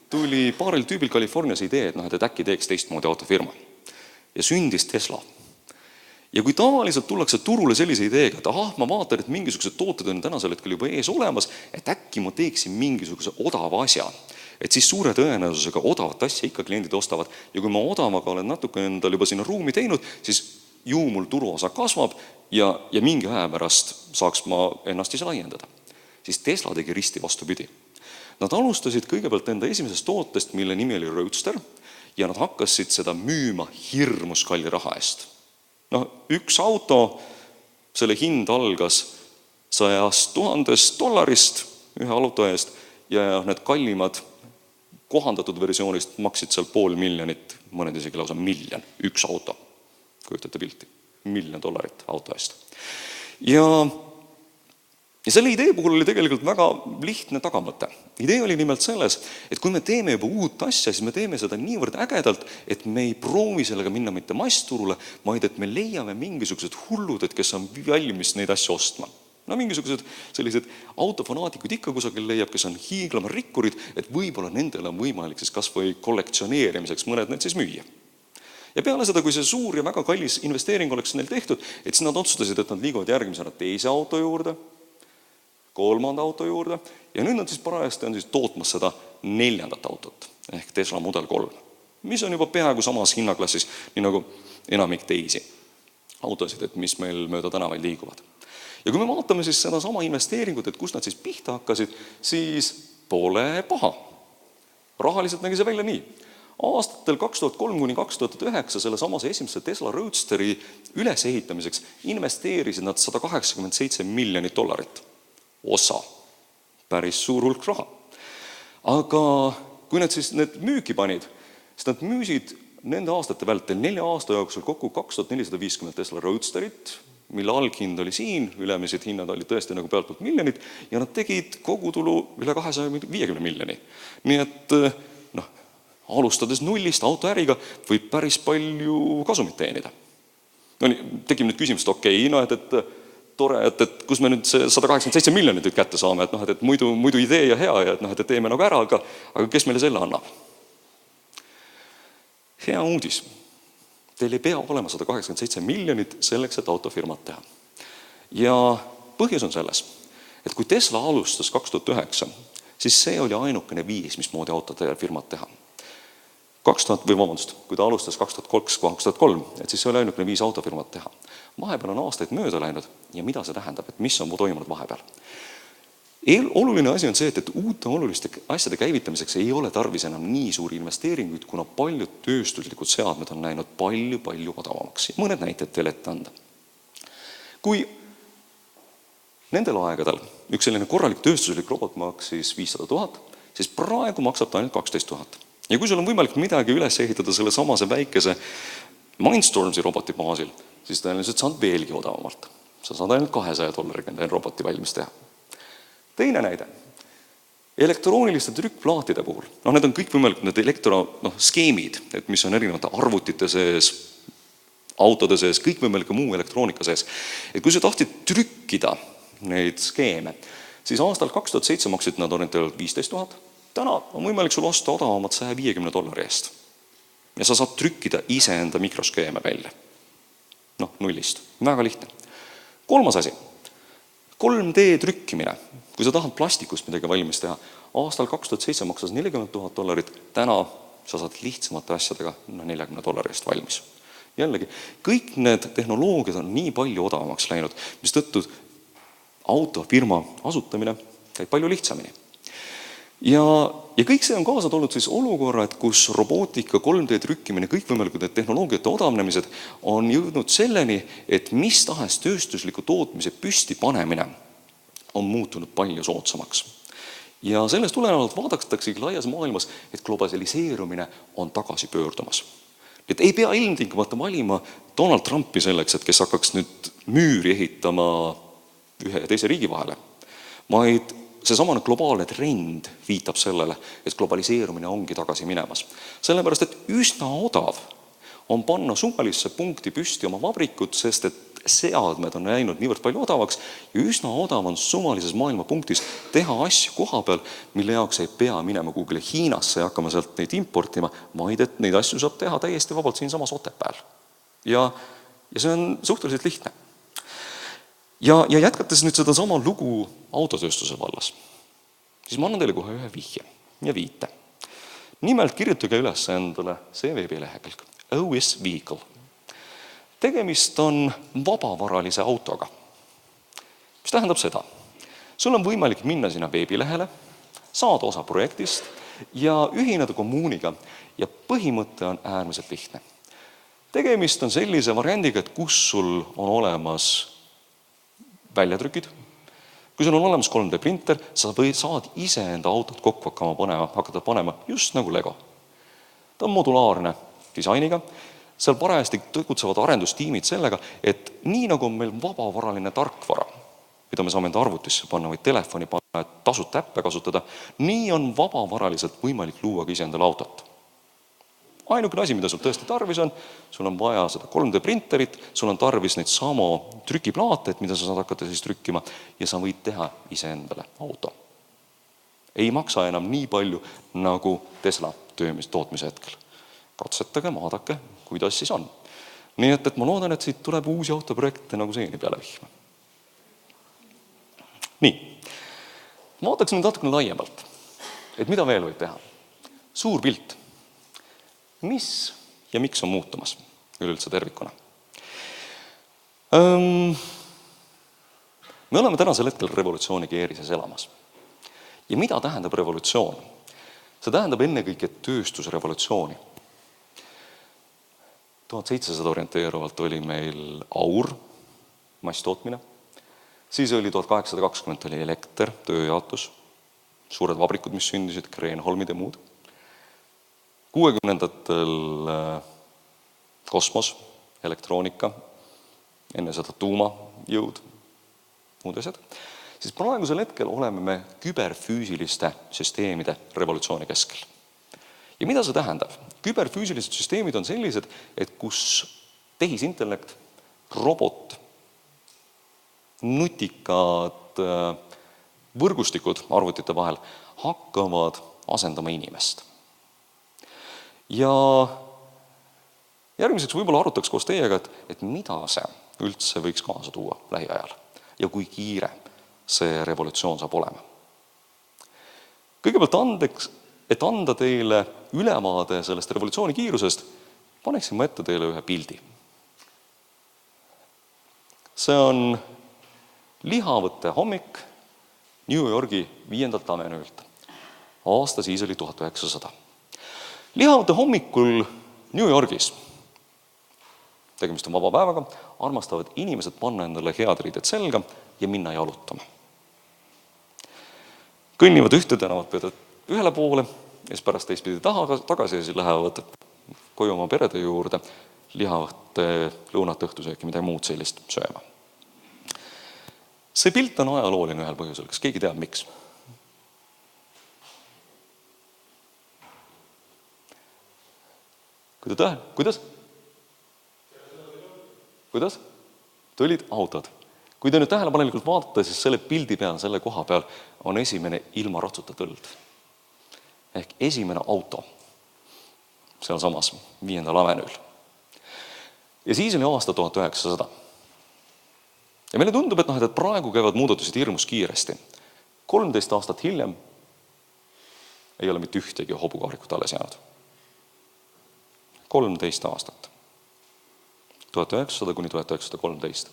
tuli paaril tüübil Californias idee, et äkki teeks teistmoodi autofirma. Ja sündis Tesla. Ja kui tavaliselt tullakse turule sellise ideega, et ma vaatan, et mingisugused tooted on tänasel hetkel juba ees olemas, et äkki ma teeksin mingisuguse odava asja, et siis suure tõenäosusega odavat asja ikka kliendid ostavad ja kui ma odavaga olen natuke endal juba sinna ruumi teinud, siis ju mul turuosa kasvab ja mingi aja pärast saaks ma ennast ise laiendada. Siis Tesla tegi risti vastupidi. Nad alustasid kõigepealt enda esimesest tootest, mille nimi oli Roadster ja nad hakkasid seda müüma hirmus kalli raha eest. Üks auto, selle hind algas $100,000 ühe auto eest ja need kallimad kohandatud versioonist maksid seal $500,000, mõned isegi lausa $1 miljon, üks auto. Kujutate pilti, $1 miljon auto eest. Ja selle idee puhul oli tegelikult väga lihtne tagamõte. Idee oli nimelt selles, et kui me teeme juba uut asja, siis me teeme seda niivõrd ägedalt, et me ei proovi sellega minna mitte massturule, vaid et me leiame mingisugused hullud, kes on valmis neid asju ostma. No mingisugused sellised autofanaatikud ikka kusagil leiab, kes on hiiglama rikkurid, et võib-olla nendel on võimalik siis kas või kollektsioneerimiseks mõned need siis müüa. Ja peale seda, kui see suur ja väga kallis investeering oleks neil tehtud, et siis nad otsustasid, et nad liiguvad järgmisena teise auto juurde, 3. auto juurde ja nüüd nad siis parajasti on siis tootmas seda 4. autot ehk Tesla Model 3, mis on juba peaaegu samas hinnaklassis, nii nagu enamik teisi autosid, et mis meil mööda tänavaid liiguvad. Ja kui me vaatame siis seda sama investeeringut, et kus nad siis pihta hakkasid, siis pole paha. Rahaliselt nägi see välja nii. Aastatel 2003–2009 selle samase esimese Tesla Roadsteri ülesehitamiseks investeerisid nad $187 miljonit. Osa. Päris suur hulk raha. Aga kui nad siis need müüki panid, siis nad müüsid nende aastate vältel 4 aasta jooksul kokku 2450 Tesla Roadsterit, mille alghind oli siin, ülemised hinnad olid tõesti nagu pealtpoolt miljonid ja nad tegid kogutulu üle 250 miljoni. Nii et alustades nullist autoäriga võib päris palju kasumit teenida. No nii, tegime nüüd küsimust, et tore, et kus me nüüd see 187 miljonit kätte saame, et muidu idee ja hea ja et teeme nagu ära, aga kes meile selle annab? Hea uudis. Teil ei pea olema 187 miljonit selleks, et autofirmat teha. Ja põhjus on selles, et kui Tesla alustas 2009, siis see oli ainukene viis, mismoodi autofirmat teha. Kui ta alustas 2002-2003, et siis see oli ainukene viis autofirmat teha. Vahepeal on aastaid mööda läinud ja mida see tähendab, et mis on toimunud vahepeal? Oluline asi on see, et uute oluliste asjade käivitamiseks ei ole tarvis enam nii suuri investeeringuid, kuna paljud tööstuslikud seadmed on läinud palju odavamaks. Mõned näited teile ette anda. Kui nendel aegadel üks selline korralik tööstuslik robot maksis 500 000, siis praegu maksab ta ainult 12 000. Ja kui sul on võimalik midagi üles ehitada selle samase väikese Mindstormsi roboti baasil, siis tõenäoliselt saad veelgi odavamalt. Sa saad ainult $200 nende roboti valmis teha. Teine näide. Elektrooniliste trükkplaatide puhul. Need on kõik võimalikud need skeemid, mis on erinevate arvutite sees, autode sees, kõik võimalike muu elektroonika sees. Et kui sa tahtsid trükkida neid skeeme, siis aastal 2007 maksid nad orienteerivad 15 000. Täna on võimalik sul osta odavamat $150 eest. Ja sa saad trükkida iseenda mikroskeeme välja. Nullist. Väga lihtne. Kolmas asi. 3D trükkimine. Kui sa tahad plastikust midagi valmis teha, aastal 2007 maksas $40 000, täna sa saad lihtsamate asjadega $40 eest valmis. Jällegi, kõik need tehnoloogiad on nii palju odavamaks läinud, mis tõttu autofirma asutamine käib palju lihtsamini. Ja kõik see on kaasa toonud siis olukorra, et kus robootika, 3D trükkimine, kõikvõimalikud tehnoloogiate odavnemised on jõudnud selleni, et mis tahes tööstusliku tootmise püsti panemine on muutunud palju soodsamaks. Ja sellest tulenevalt vaadataksegi laias maailmas, et globaliseerumine on tagasi pöördumas. Et ei pea ilmtingimata valima Donald Trumpi selleks, et kes hakkaks nüüd müüri ehitama ühe ja teise riigi vahele, vaid seesamane globaalne trend viitab sellele, et globaliseerumine ongi tagasi minemas. Sellepärast, et üsna odav on panna suvalisse punkti püsti oma vabrikut, sest et seadmed on läinud niivõrd palju odavaks ja üsna odav on suvalises maailmapunktis teha asju koha peal, mille jaoks ei pea minema Google'i Hiinasse ja hakkama sealt neid importima, vaid et neid asju saab teha täiesti vabalt siin samas Otepääl. Ja see on suhteliselt lihtne. Ja jätkates nüüd seda sama lugu autotööstuse vallas, siis ma annan teile kohe ühe vihje ja viite. Nimelt kirjutage üles endale see veebilehekülg OS Vehicle. Tegemist on vabavaralise autoga. Mis tähendab seda? Sul on võimalik minna sinna veebilehele, saada osa projektist ja ühineda kommuuniga ja põhimõte on äärmiselt lihtne. Tegemist on sellise variandiga, et kus sul on olemas väljatrükid, Kui sul on olemas 3D printer, sa saad ise enda autot kokku hakata panema just nagu Lego. Ta on modulaarne disainiga, seal parajasti tegutsevad arendustiimid sellega, et nii nagu on meil vabavaraline tarkvara, mida me saame enda arvutisse panna või telefoni panna, et tasuta äppe kasutada, nii on vabavaraliselt võimalik luua ka ise endale autot. Ainukene asi, mida sul tõesti tarvis on, sul on vaja seda 3D printerit, sul on tarvis neid sama trükiplaate, mida sa saad hakata siis trükkima ja sa võid teha ise endale auto. Ei maksa enam nii palju nagu Tesla tootmise hetkel. Katsetage, vaadake, kuidas siis on. Nii et ma loodan, et siit tuleb uusi autoprojekte nagu seeni peale vihma. Nii, vaataks nüüd natukene laiemalt, et mida veel võib teha. Suur pilt. Mis ja miks on muutumas üleüldse tervikuna? Me oleme tänasel hetkel revolutsiooni keerises elamas. Ja mida tähendab revolutsioon? See tähendab ennekõike tööstusrevolutsiooni. 1700 orienteeruvalt oli meil aur, masstootmine. Siis oli 1820 oli elekter, tööjaotus, suured vabrikud, mis sündisid, Kreenholmid ja muud. 60-ndatel kosmos, elektroonika, enne seda tuumajõud, muud asjad. Siis praegusel hetkel oleme me küberfüüsiliste süsteemide revolutsiooni keskel. Ja mida see tähendab? Küberfüüsilised süsteemid on sellised, et kus tehisintellekt, robot, nutikad võrgustikud arvutite vahel hakkavad asendama inimest. Ja järgmiseks võib-olla arutaks koos teiega, et mida see üldse võiks kaasa tuua lähiajal ja kui kiire see revolutsioon saab olema. Kõigepealt et anda teile ülevaade sellest revolutsiooni kiirusest, paneksin ma ette teile ühe pildi. See on lihavõtte hommik New Yorgi 5. avenüült. Aasta siis oli 1900. Lihavõtte hommikul New Yorgis, tegemist on vaba päevaga, armastavad inimesed panna endale head riided selga ja minna jalutama. Kõnnivad ühte tänavat ühele poole, ja siis pärast teistpidi tagasi ja siis lähevad koju oma perede juurde lihavõtte lõunat õhtusööki, midagi muud sellist sööma. See pilt on ajalooline ühel põhjusel, kas keegi teab miks? Kuidas? Kuidas? Tulid autod. Kui te nüüd tähelepanelikult vaatate, siis selle pildi peal, selle koha peal on esimene ilma ratsuta tõld. Ehk esimene auto seal samas 5. avenüül. Ja siis oli aasta 1900. Ja meile tundub, et praegu käivad muudatusid hirmus kiiresti. 13 aastat hiljem ei ole mitte ühtegi hobukaarikut alles jäänud. 13 aastat. 1900 kuni 1913.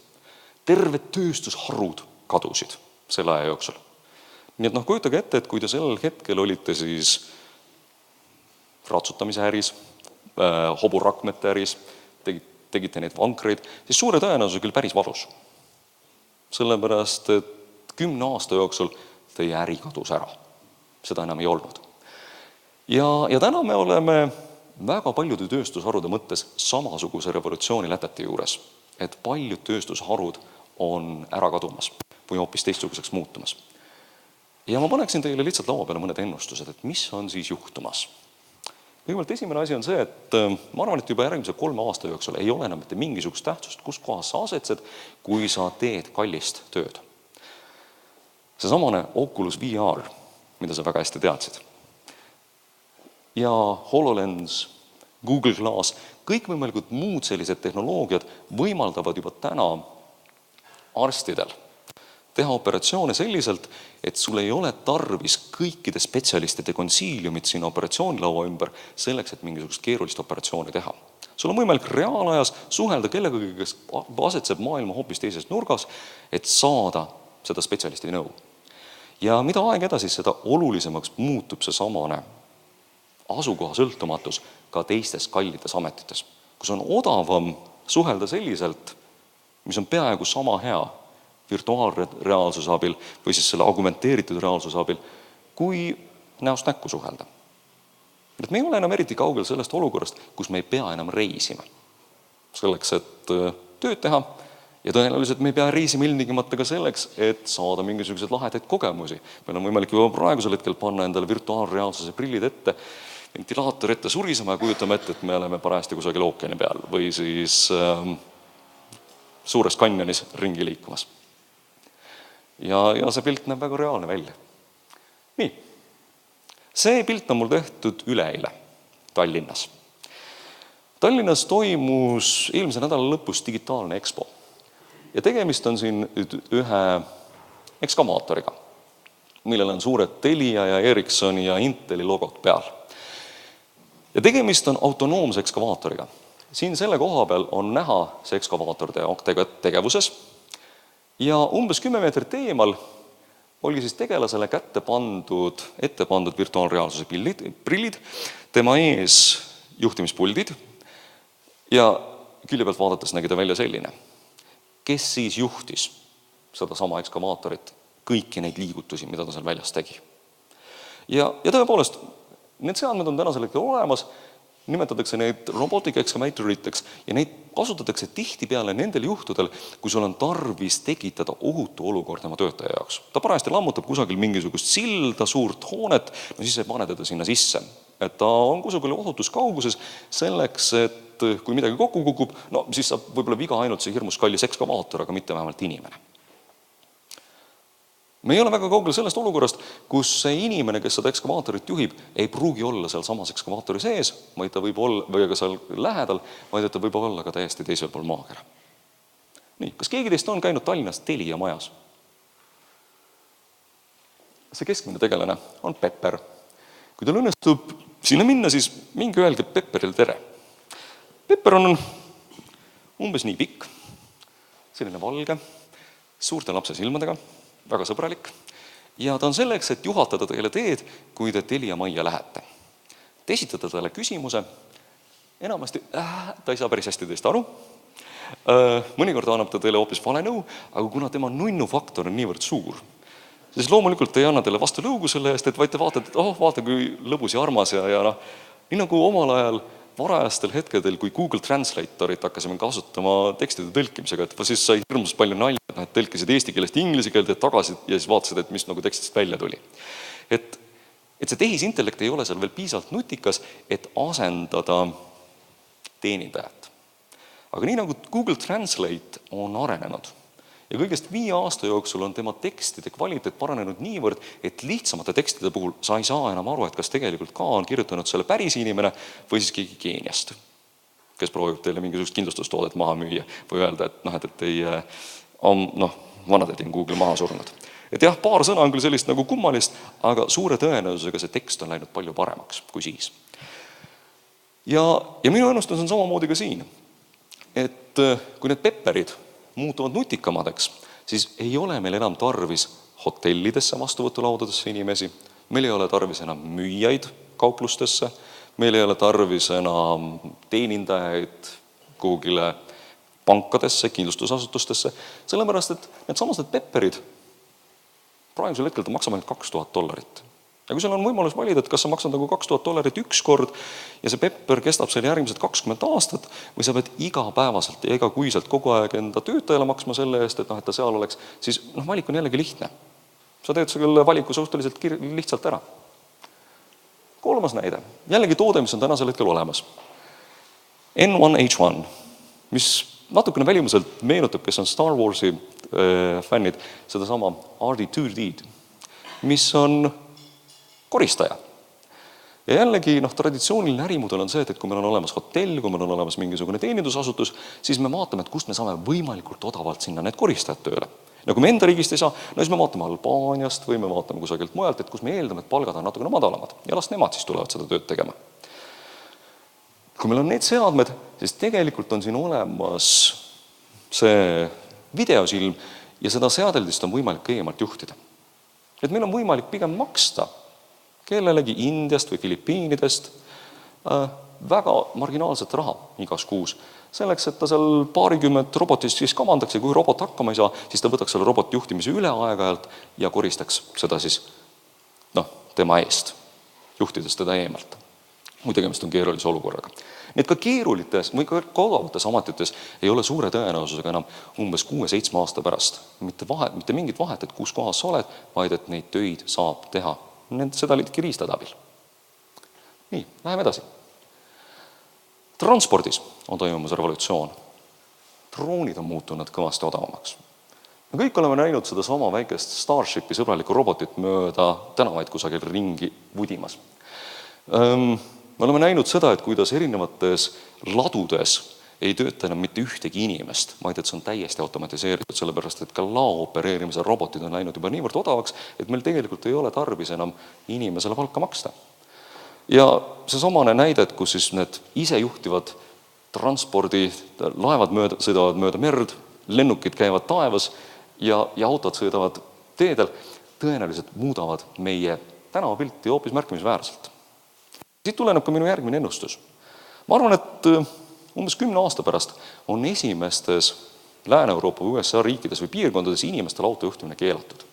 Terved tööstusharud kadusid selle aja jooksul. Nii et kujutage ette, et kui te sellel hetkel olite siis ratsutamise äris, hoburakmete äris, tegite neid vankreid, siis suure tõenäosusega küll päris valus. Sellepärast, et 10 aasta jooksul teie äri kadus ära. Seda enam ei olnud. Ja täna me oleme väga paljude tööstusharude mõttes samasuguse revolutsiooni lätete juures, et paljud tööstusharud on ära kadumas või hoopis teistsuguseks muutumas. Ja ma paneksin teile lihtsalt laua peale mõned ennustused, et mis on siis juhtumas. Kõigepealt esimene asi on see, et ma arvan, et juba järgmise 3 aasta jooksul ei ole enam mitte mingisugust tähtsust, kus kohas sa asetsed, kui sa teed kallist tööd. See samane Oculus VR, mida sa väga hästi teadsid. Ja HoloLens, Google Glass, kõikvõimalikud muud sellised tehnoloogiad võimaldavad juba täna arstidel teha operatsioone selliselt, et sul ei ole tarvis kõikide spetsialistide konsiiliumit siin operatsioonilaua ümber selleks, et mingisugust keerulist operatsiooni teha. Sul on võimalik reaalajas suhelda kellegagi, kes asetseb maailma hoopis teises nurgas, et saada seda spetsialisti nõu. Ja mida aeg edasi, seda olulisemaks muutub see samane asukoha sõltumatus ka teistes kallides ametites, kus on odavam suhelda selliselt, mis on peaaegu sama hea virtuaalreaalsuse abil või siis selle argumenteeritud reaalsuse abil, kui näost näkku suhelda. Et me ei ole enam eriti kaugel sellest olukorrast, kus me ei pea enam reisima. Selleks, et tööd teha ja tõenäoliselt me ei pea reisima ilmtingimata ka selleks, et saada mingisuguseid lahedaid kogemusi. Meil on võimalik juba praegusel hetkel panna endale virtuaalreaalsuse prillid ette, ventilaator ette surisema ja kujutame ette, et me oleme parajasti kusagil ookeani peal või siis suures kanjonis ringi liikumas. Ja see pilt näeb väga reaalne välja. Nii, see pilt on mul tehtud üleeile Tallinnas. Tallinnas toimus eelmise nädala lõpus digitaalne EXPO. Ja tegemist on siin ühe ekskavaatoriga, millel on suured Telia ja Ericssoni ja Inteli logod peal. Ja tegemist on autonoomse ekskavaatoriga. Siin selle koha peal on näha see ekskavaator tegevuses ja umbes 10 meetrit eemal oli siis tegelasele ette pandud virtuaalreaalsuse prillid, tema ees juhtimispuldid ja külje pealt vaadates nägi ta välja selline. Kes siis juhtis seda sama ekskavaatorit, kõiki neid liigutusi, mida ta seal väljas tegi. Ja tõepoolest, need seadmed on tänasel hetkel olemas, nimetatakse neid robotic excavatoriteks ja neid kasutatakse tihtipeale nendel juhtudel, kui sul on tarvis tekitada ohutu olukord oma töötaja jaoks. Ta parajasti lammutab kusagil mingisugust silda, suurt hoonet, no siis ei pane teda sinna sisse. Et ta on kusagil ohutus kauguses selleks, et kui midagi kokku kukub, no siis saab võib-olla viga ainult see hirmus kallis ekskavaator, aga mitte vähemalt inimene. Me ei ole väga kaugel sellest olukorrast, kus see inimene, kes seda ekskavaatorit juhib, ei pruugi olla seal samas ekskavaatori sees, vaid ta võib olla, või ka seal lähedal, vaid ta võib olla ka täiesti teisel pool maakera. Nii, kas keegi teist on käinud Tallinnas Telia majas? See keskmine tegelane on Pepper. Kui tal õnnestub sinna minna, siis minge öelge Pepperil tere. Pepper on umbes nii pikk, selline valge, suurte lapse silmadega, väga sõbralik ja ta on selleks, et juhatada teile teed, kui te Telia majja lähete. Te esitate talle küsimuse, enamasti ta ei saa päris hästi teist aru, mõnikord annab ta teile hoopis vale nõu, aga kuna tema nunnufaktor on niivõrd suur, siis loomulikult ei anna teile vastu lõugu selle eest, et vaid te vaatate, et vaata kui lõbus ja armas ja nii nagu omal ajal varajastel hetkedel, kui Google Translatorit hakkasime kasutama tekstide tõlkimisega, et siis sai hirmus palju nalja, et tõlkisid eesti keelest inglise keelde tagasi ja siis vaatasid, et mis nagu tekstist välja tuli. Et see tehisintellekt ei ole seal veel piisavalt nutikas, et asendada teenindajat. Aga nii nagu Google Translate on arenenud ja kõigest 5 aasta jooksul on tema tekstide kvaliteet paranenud niivõrd, et lihtsamate tekstide puhul sa ei saa enam aru, et kas tegelikult ka on kirjutanud selle päris inimene või siis keegi Keeniast, kes proovib teile mingisugust kindlustustoodet maha müüa või öelda, et ei vanatädi on Google maha surnud. Et jah, paar sõna on küll sellist nagu kummalist, aga suure tõenäosusega see tekst on läinud palju paremaks kui siis. Ja minu ennustus on samamoodi ka siin, et kui need Pepperid muutuvad nutikamadeks, siis ei ole meil enam tarvis hotellidesse vastuvõtulaudadesse inimesi, meil ei ole tarvis enam müüjaid kauplustesse, meil ei ole tarvis enam teenindajaid kuhugile pankadesse, kindlustusasutustesse, sellepärast, et need samased Pepperid praegusel hetkel ta maksab ainult $2000. Ja kui sul on võimalus valida, et kas sa maksad nagu $2000 üks kord ja see Pepper kestab seal järgmised 20 aastat või sa pead igapäevaselt ja igakuiselt kogu aeg enda töötajale maksma selle eest, et ta seal oleks, siis valik on jällegi lihtne. Sa teed selle valiku suhteliselt lihtsalt ära. Kolmas näide. Jällegi toode, mis on tänasel hetkel olemas. N1H1, mis natukene välimuselt meenutab, kes on Star Warsi fännid, seda sama RD2D, mis on koristaja. Ja jällegi traditsiooniline ärimudel on see, et kui meil on olemas hotell, kui meil on olemas mingisugune teenindusasutus, siis me vaatame, et kust me saame võimalikult odavalt sinna need koristajad tööle. Ja kui me enda riigist ei saa, siis me vaatame Albaaniast või me vaatame kusagilt mujalt, et kus me eeldame, et palgad on natukene madalamad ja las nemad siis tulevad seda tööd tegema. Kui meil on need seadmed, siis tegelikult on siin olemas see videosilm ja seda seadeldist on võimalik eemalt juhtida. Et meil on võimalik pigem maksta kellelegi Indiast või Filipiinidest väga marginaalset raha igas kuus. Selleks, et ta seal paarikümmet robotist siis kamandaks ja kui robot hakkama ei saa, siis ta võtaks selle roboti juhtimise üle aeg-ajalt ja koristaks seda siis tema eest, juhtides teda eemalt. Kui tegemist on keerulise olukorraga. Nii et ka keerulites või ka odavates ametites ei ole suure tõenäosusega enam umbes 6-7 aasta pärast. Mitte mingit vahet, et kus kohas sa oled, vaid et neid töid saab teha. Seda liidki riistade abil. Nii, läheme edasi. Transpordis on toimumas revolutsioon. Droonid on muutunud kõvasti odavamaks. Me kõik oleme näinud seda sama väikest Starshipi sõbralikku robotit mööda tänavaid kusagil ringi vudimas. Me oleme näinud seda, et kuidas erinevates ladudes ei tööta enam mitte ühtegi inimest, vaid et see on täiesti automatiseeritud, sellepärast et ka lao opereerimise robotid on läinud juba niivõrd odavaks, et meil tegelikult ei ole tarvis enam inimesele palka maksta. Ja see samane näide, et kus siis need isejuhtivad transpordi, laevad sõidavad mööda merd, lennukid käivad taevas ja autod sõidavad teedel, tõenäoliselt muudavad meie tänavapilti hoopis märkimisväärselt. Siit tuleneb ka minu järgmine ennustus. Ma arvan, et umbes 10 aasta pärast on esimestes Lääne-Euroopa või USA riikides või piirkondades inimestel autojuhtimine keelatud.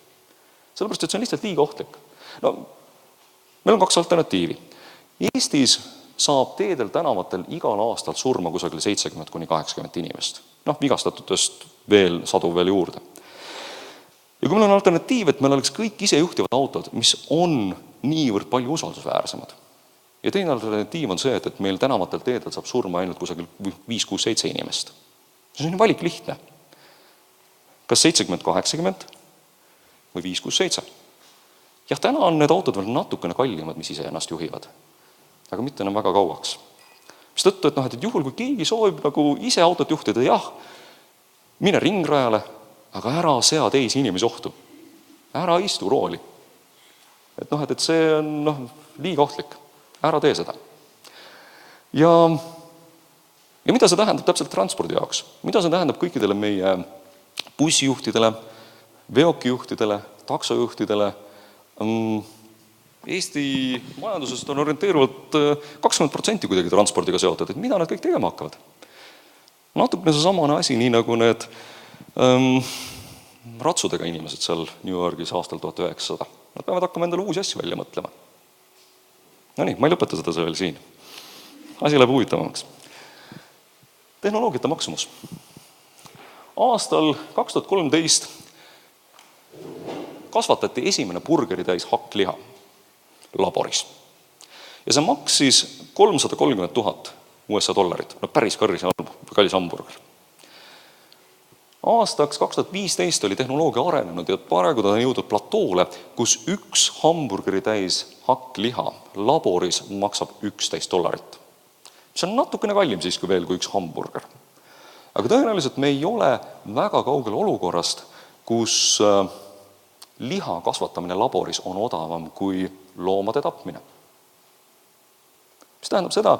Sellepärast, et see on lihtsalt liiga ohtlik. Meil on 2 alternatiivi. Eestis saab teedel tänavatel igal aastal surma kusagil 70-80 inimest. Vigastatutest sadu veel juurde. Ja kui meil on alternatiiv, et meil oleks kõik isejuhtivad autod, mis on niivõrd palju usaldusväärsemad. Ja teine alternatiiv on see, et meil tänavatel teedel saab surma ainult kusagil 5-6-7 inimest. See on valik lihtne. Kas 70-80 või 5-6-7? Jah, täna on need autod veel natukene kallimad, mis ise ennast juhivad. Aga mitte enam väga kauaks. Mis tõttu, et juhul, kui keegi soovib ise autot juhtida, jah, mine ringrajale, aga ära sea teisi inimesi ohtu. Ära istu rooli. Et see on liiga ohtlik. Ära tee seda. Ja mida see tähendab täpselt transpordi jaoks? Mida see tähendab kõikidele meie bussijuhtidele, veokijuhtidele, taksojuhtidele? Eesti majandusest on orienteeruvalt 20% kuidagi transpordiga seotud, et mida nad kõik tegema hakkavad? Natukene see samane asi, nii nagu need ratsudega inimesed seal New Yorgis aastal 1900. Nad peavad hakkama endale uusi asju välja mõtlema. No nii, ma ei lõpeta seda veel siin. Asi läheb huvitavamaks. Tehnoloogiate maksumus. Aastal 2013 kasvatati esimene burgeritäis hakkliha laboris. Ja see maksis 330 000 USA dollarit. Päris kallis hamburger. Aastaks 2015 oli tehnoloogia arenenud ja praegu ta on jõudnud platoole, kus üks hamburgeri täis hakkliha laboris maksab $11. See on natukene kallim siis kui veel kui üks hamburger. Aga tõenäoliselt me ei ole väga kaugel olukorrast, kus liha kasvatamine laboris on odavam kui loomade tapmine. Mis tähendab seda,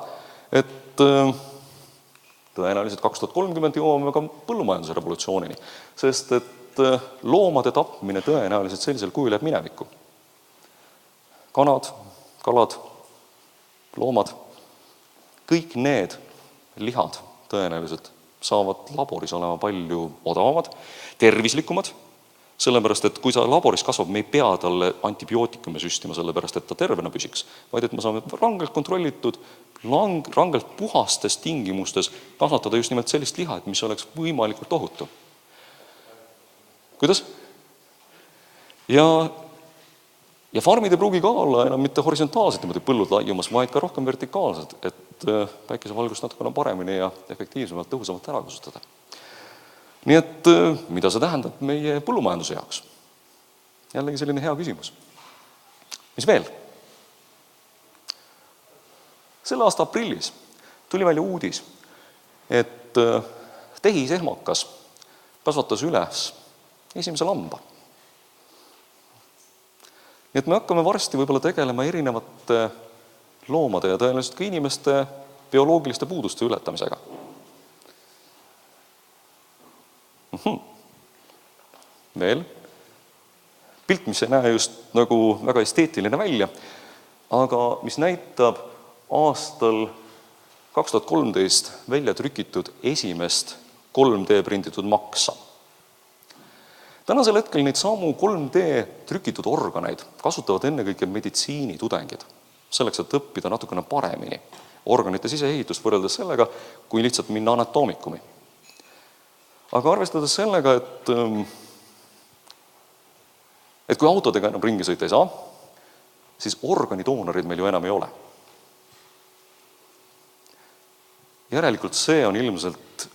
et tõenäoliselt 2030 jõuame ka põllumajanduse revolutsioonini, sest et loomade tapmine tõenäoliselt sellisel kujul jääb minevikku. Kanad, kalad, loomad, kõik need lihad tõenäoliselt saavad laboris olema palju odavamad, tervislikumad, sellepärast, et kui sa laboris kasvab, me ei pea talle antibiootikume süstima, sellepärast, et ta tervena püsiks, vaid et me saame rangelt kontrollitud, rangelt puhastes tingimustes kasvatada just nimelt sellist liha, mis oleks võimalikult ohutu. Kuidas? Ja farmid ei pruugi ka olla enam mitte horisontaalselt põllud laiumas, vaid ka rohkem vertikaalsed, et päikesevalgust natukene paremini ja efektiivsemalt, tõhusamalt ära kasutada. Nii et mida see tähendab meie põllumajanduse jaoks? Jällegi selline hea küsimus. Mis veel? Selle aasta aprillis tuli välja uudis, et tehisehmakas kasvatas üles esimese lamba. Nii et me hakkame varsti võib-olla tegelema erinevate loomade ja tõenäoliselt ka inimeste bioloogiliste puuduste ületamisega. Veel. Pilt, mis ei näe just nagu väga esteetiline välja, aga mis näitab aastal 2013 välja trükitud esimest 3D prinditud maksa. Tänasel hetkel neid samu 3D trükitud organeid kasutavad ennekõike meditsiinitudengid, selleks, et õppida natukene paremini organite siseehitust võrreldes sellega, kui lihtsalt minna anatoomikumi. Aga arvestades sellega, et kui autodega enam ringi sõita ei saa, siis organidoonorid meil ju enam ei ole. Järelikult see on ilmselt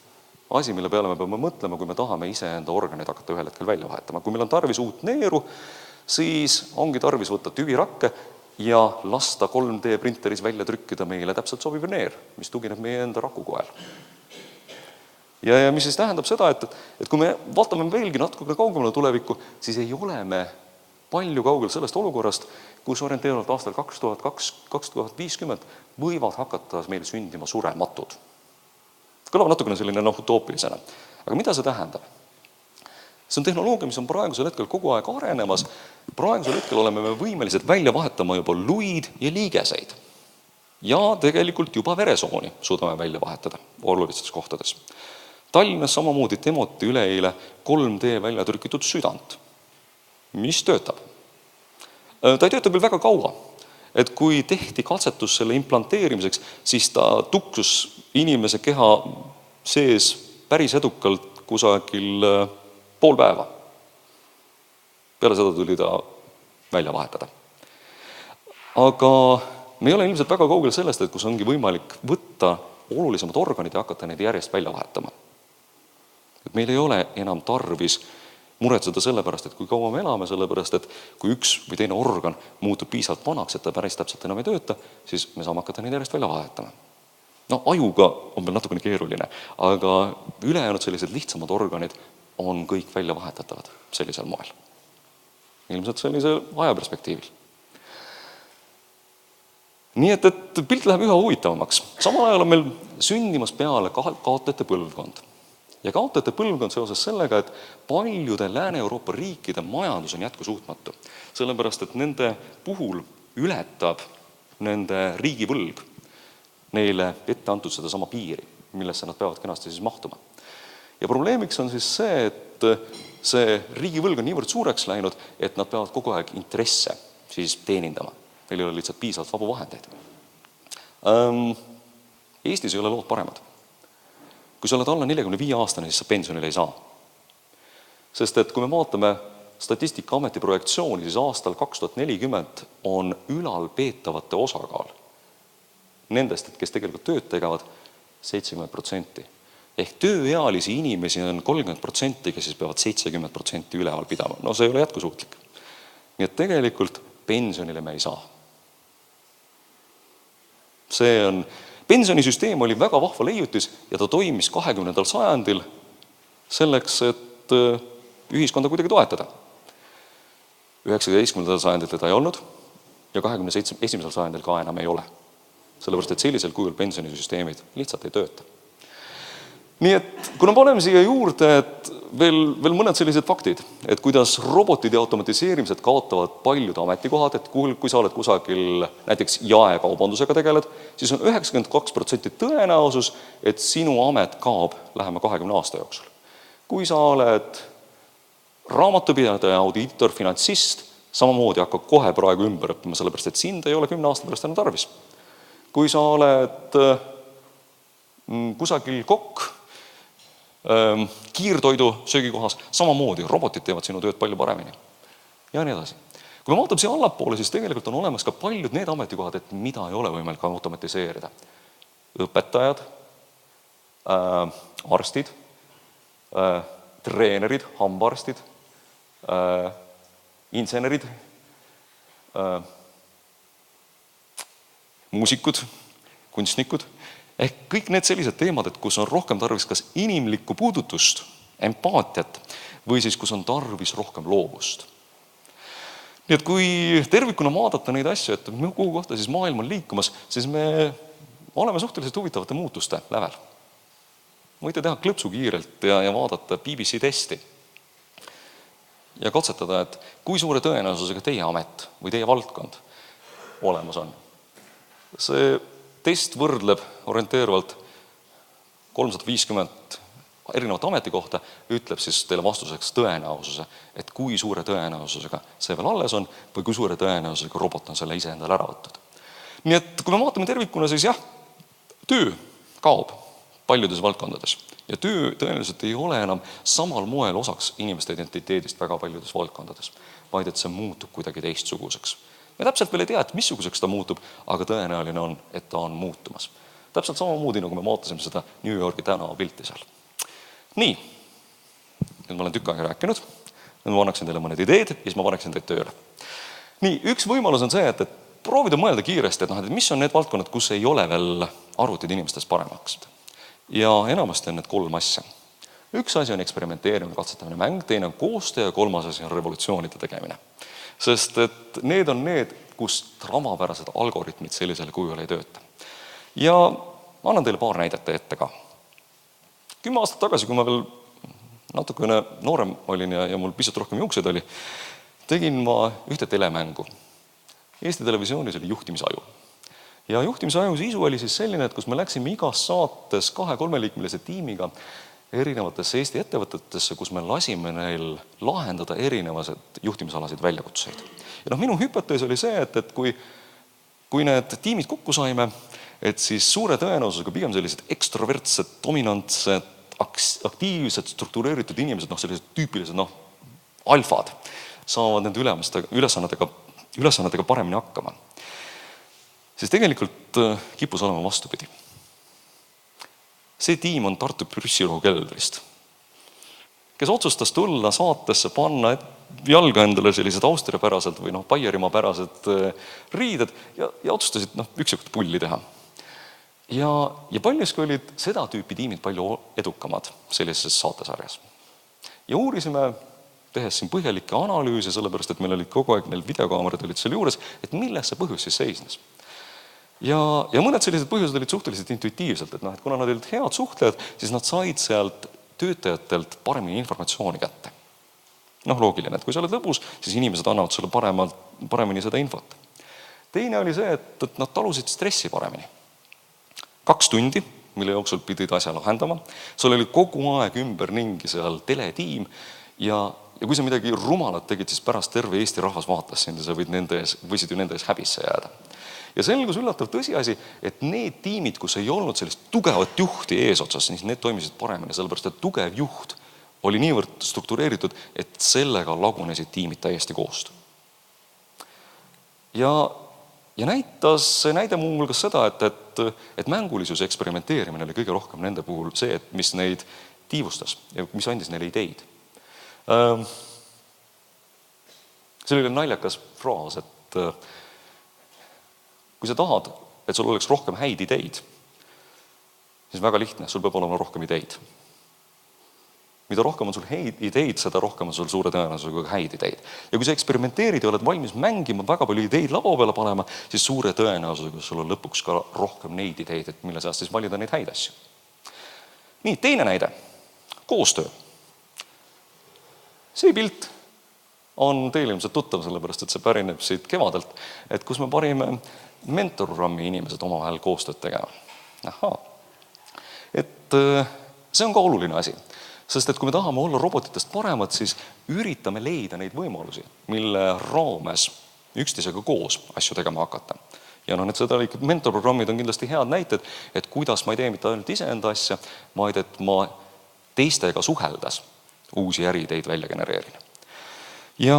asi, mille peale me peame mõtlema, kui me tahame iseenda organid hakata ühel hetkel välja vahetama. Kui meil on tarvis uut neeru, siis ongi tarvis võtta tüvirakke ja lasta 3D printeris välja trükkida meile täpselt sobiv neer, mis tugineb meie enda rakukoel. Ja mis siis tähendab seda, et kui me vaatame veelgi natuke kaugemale tulevikku, siis ei ole me palju kaugel sellest olukorrast, kus orienteeruvalt aastal 2050 võivad hakata meil sündima surematud. Kõlab natukene selline utoopilisena. Aga mida see tähendab? See on tehnoloogia, mis on praegusel hetkel kogu aeg arenemas. Praegusel hetkel oleme me võimelised välja vahetama juba luid ja liigeseid. Ja tegelikult juba veresooni suudame välja vahetada olulistes kohtades. Tallinnas samamoodi temoti üleeile 3D välja trükitud südant, mis töötab. Ta ei tööta küll väga kaua, et kui tehti katsetus selle implanteerimiseks, siis ta tuksus inimese keha sees päris edukalt kusagil pool päeva. Peale seda tuli ta välja vahetada. Aga me ei ole ilmselt väga kaugel sellest, et kus ongi võimalik võtta olulisemad organid ja hakata neid järjest välja vahetama. Et meil ei ole enam tarvis muretseda sellepärast, et kui kaua me elame, sellepärast, et kui üks või teine organ muutub piisavalt vanaks, et ta päris täpselt enam ei tööta, siis me saame hakata neid järjest välja vahetama. No ajuga on meil natukene keeruline, aga ülejäänud sellised lihtsamad organid on kõik välja vahetatavad sellisel moel. Ilmselt sellisel ajaperspektiivil. Nii et pilt läheb üha huvitavamaks. Samal ajal on meil sündimas peale kaotajate põlvkond. Ja kaotajate põlvkond seoses sellega, et paljude Lääne-Euroopa riikide majandus on jätkusuutmatu. Sellepärast, et nende puhul ületab nende riigivõlg neile ette antud seda sama piiri, millesse nad peavad kenasti siis mahtuma. Ja probleemiks on siis see, et see riigivõlg on niivõrd suureks läinud, et nad peavad kogu aeg intresse siis teenindama. Neil ei ole lihtsalt piisavalt vabu vahendeid. Eestis ei ole lood paremad. Kui sa oled alla 45 aastane, siis sa pensionile ei saa. Sest et kui me vaatame Statistikaameti projektsiooni, siis aastal 2040 on ülalpeetavate osakaal nendest, kes tegelikult tööd tegevad, 70%. Ehk tööealisi inimesi on 30%, kes siis peavad 70% üleval pidama. No see ei ole jätkusuutlik. Nii et tegelikult pensionile me ei saa. Pensionisüsteem oli väga vahva leiutis ja ta toimis 20. sajandil selleks, et ühiskonda kuidagi toetada. 19. sajandil teda ei olnud ja 21. sajandil ka enam ei ole. Sellepärast, et sellisel kujul pensionisüsteemid lihtsalt ei tööta. Nii et kui me paneme siia juurde, et veel mõned sellised faktid, et kuidas robotid ja automatiseerimised kaotavad paljud ametikohad, et kui sa oled kusagil näiteks jaekaubandusega tegeled, siis on 92% tõenäosus, et sinu amet kaob lähema 20 aasta jooksul. Kui sa oled raamatupidaja, audiitor, finantsist, samamoodi hakkab kohe praegu ümber õppima, sellepärast, et sind ei ole 10 aasta pärast enam tarvis. Kui sa oled kusagil kokk, kiirtoidu söögikohas, samamoodi robotid teevad sinu tööd palju paremini. Ja nii edasi. Kui me vaatame siia allapoole, siis tegelikult on olemas ka paljud need ametikohad, et mida ei ole võimalik automatiseerida. Õpetajad, arstid, treenerid, hambaarstid, insenerid, muusikud, kunstnikud. Ehk kõik need sellised teemad, et kus on rohkem tarvis kas inimlikku puudutust, empaatiat või siis kus on tarvis rohkem loovust. Nii et kui tervikuna vaadata neid asju, et kuhu kohta siis maailm on liikumas, siis me oleme suhteliselt huvitavate muutuste lävel. Võite teha klõpsu kiirelt ja vaadata BBC testi ja katsetada, et kui suure tõenäosusega teie amet või teie valdkond olemas on. See test võrdleb orienteeruvalt 350 erinevat ametikohta, ütleb siis teile vastuseks tõenäosuse, et kui suure tõenäosusega see veel alles on või kui suure tõenäosusega robot on selle ise endale ära võtnud. Nii et kui me vaatame tervikuna, siis jah, töö kaob paljudes valdkondades ja töö tõenäoliselt ei ole enam samal moel osaks inimeste identiteedist väga paljudes valdkondades, vaid et see muutub kuidagi teistsuguseks. Me täpselt veel ei tea, et missuguseks ta muutub, aga tõenäoline on, et ta on muutumas. Täpselt samamoodi, nagu me vaatasime seda New Yorki tänava pilti seal. Nii, nüüd ma olen tükk aega rääkinud, nüüd ma annaksin teile mõned ideed ja siis ma paneksin teid tööle. Nii, üks võimalus on see, et proovida mõelda kiiresti, et mis on need valdkonnad, kus ei ole veel arvutid inimestest paremaks. Ja enamasti on need 3 asja. Üks asi on eksperimenteerimine, katsetamine, mäng, teine on koostöö ja 3. asi on revolutsioonide tegemine. Sest et need on need, kus tavapärased algoritmid sellisel kujul ei tööta. Ja annan teile paar näidet ette ka. 10 aastat tagasi, kui ma veel natukene noorem olin ja mul pisut rohkem juukseid oli, tegin ma ühte telemängu. Eesti Televisioonis oli juhtimisaju. Ja juhtimisaju sisu oli siis selline, et kus me läksime igas saates 2-3-liikmelise tiimiga erinevatesse Eesti ettevõtetesse, kus me lasime neil lahendada erinevaid juhtimisalasid väljakutseid. Ja minu hüpotees oli see, et kui need tiimid kokku saime, et siis suure tõenäosusega pigem sellised ekstrovertsed, dominantsed, aktiivsed, struktureeritud inimesed, sellised tüüpilised alfad, saavad nende ülesannetega paremini hakkama. Siis tegelikult kippus olema vastupidi. See tiim on Tartu Püssirohu keldrist, kes otsustas tulla saatesse panna jalga endale sellised austriapärased või Baierimaa pärased riided ja otsustasid üksikuid pulli teha. Ja paljuski olid seda tüüpi tiimid palju edukamad sellises saatesarjas. Ja uurisime, tehes siin põhjalikke analüüse, sellepärast, et meil olid kogu aeg neil videokaamerad olid seal juures, et milles see põhjus siis seisnes. Ja mõned sellised põhjused olid suhteliselt intuitiivselt, et kuna nad olid head suhtlejad, siis nad said sealt töötajatelt paremini informatsiooni kätte. Loogiline, et kui sa oled lõbus, siis inimesed annavad sulle paremini seda infot. Teine oli see, et nad talusid stressi paremini. 2 tundi, mille jooksul pidid asja lahendama. Sul oli kogu aeg ümberringi seal teletiim ja kui sa midagi rumalat tegid, siis pärast terve Eesti rahvas vaatas sind ja sa võisid ju nende ees häbisse jääda. Ja selgus üllatav tõsiasi, et need tiimid, kus ei olnud sellist tugevat juhti eesotsas, siis need toimisid paremini, sellepärast et tugev juht oli niivõrd struktureeritud, et sellega lagunesid tiimid täiesti koost. Ja näitas see näide muu hulgas seda, et mängulisus eksperimenteerimine oli kõige rohkem nende puhul see, mis neid tiivustas ja mis andis neile ideid. See oli naljakas fraas, et kui sa tahad, et sul oleks rohkem häid ideid, siis väga lihtne, sul peab olema rohkem ideid. Mida rohkem on sul häid ideid, seda rohkem on sul suure tõenäosusega häid ideid. Ja kui sa eksperimenteerid ja oled valmis mängima, väga palju ideid labo peale panema, siis suure tõenäosusega sul on lõpuks ka rohkem neid ideid, et mille seast siis valida neid häid asju. Nii, teine näide. Koostöö. See pilt on teile ilmselt tuttav, sellepärast et see pärineb siit kevadelt, et kus me parime mentorprogrammi inimesed omavahel koostööd tegema. Et see on ka oluline asi, sest et kui me tahame olla robotitest paremad, siis üritame leida neid võimalusi, mille raames üksteisega koos asju tegema hakata. Ja mentorprogrammid on kindlasti head näited, et kuidas ma ei tee mitte ainult iseenda asja, vaid et ma teistega suheldas uusi äriideid välja genereerin. Ja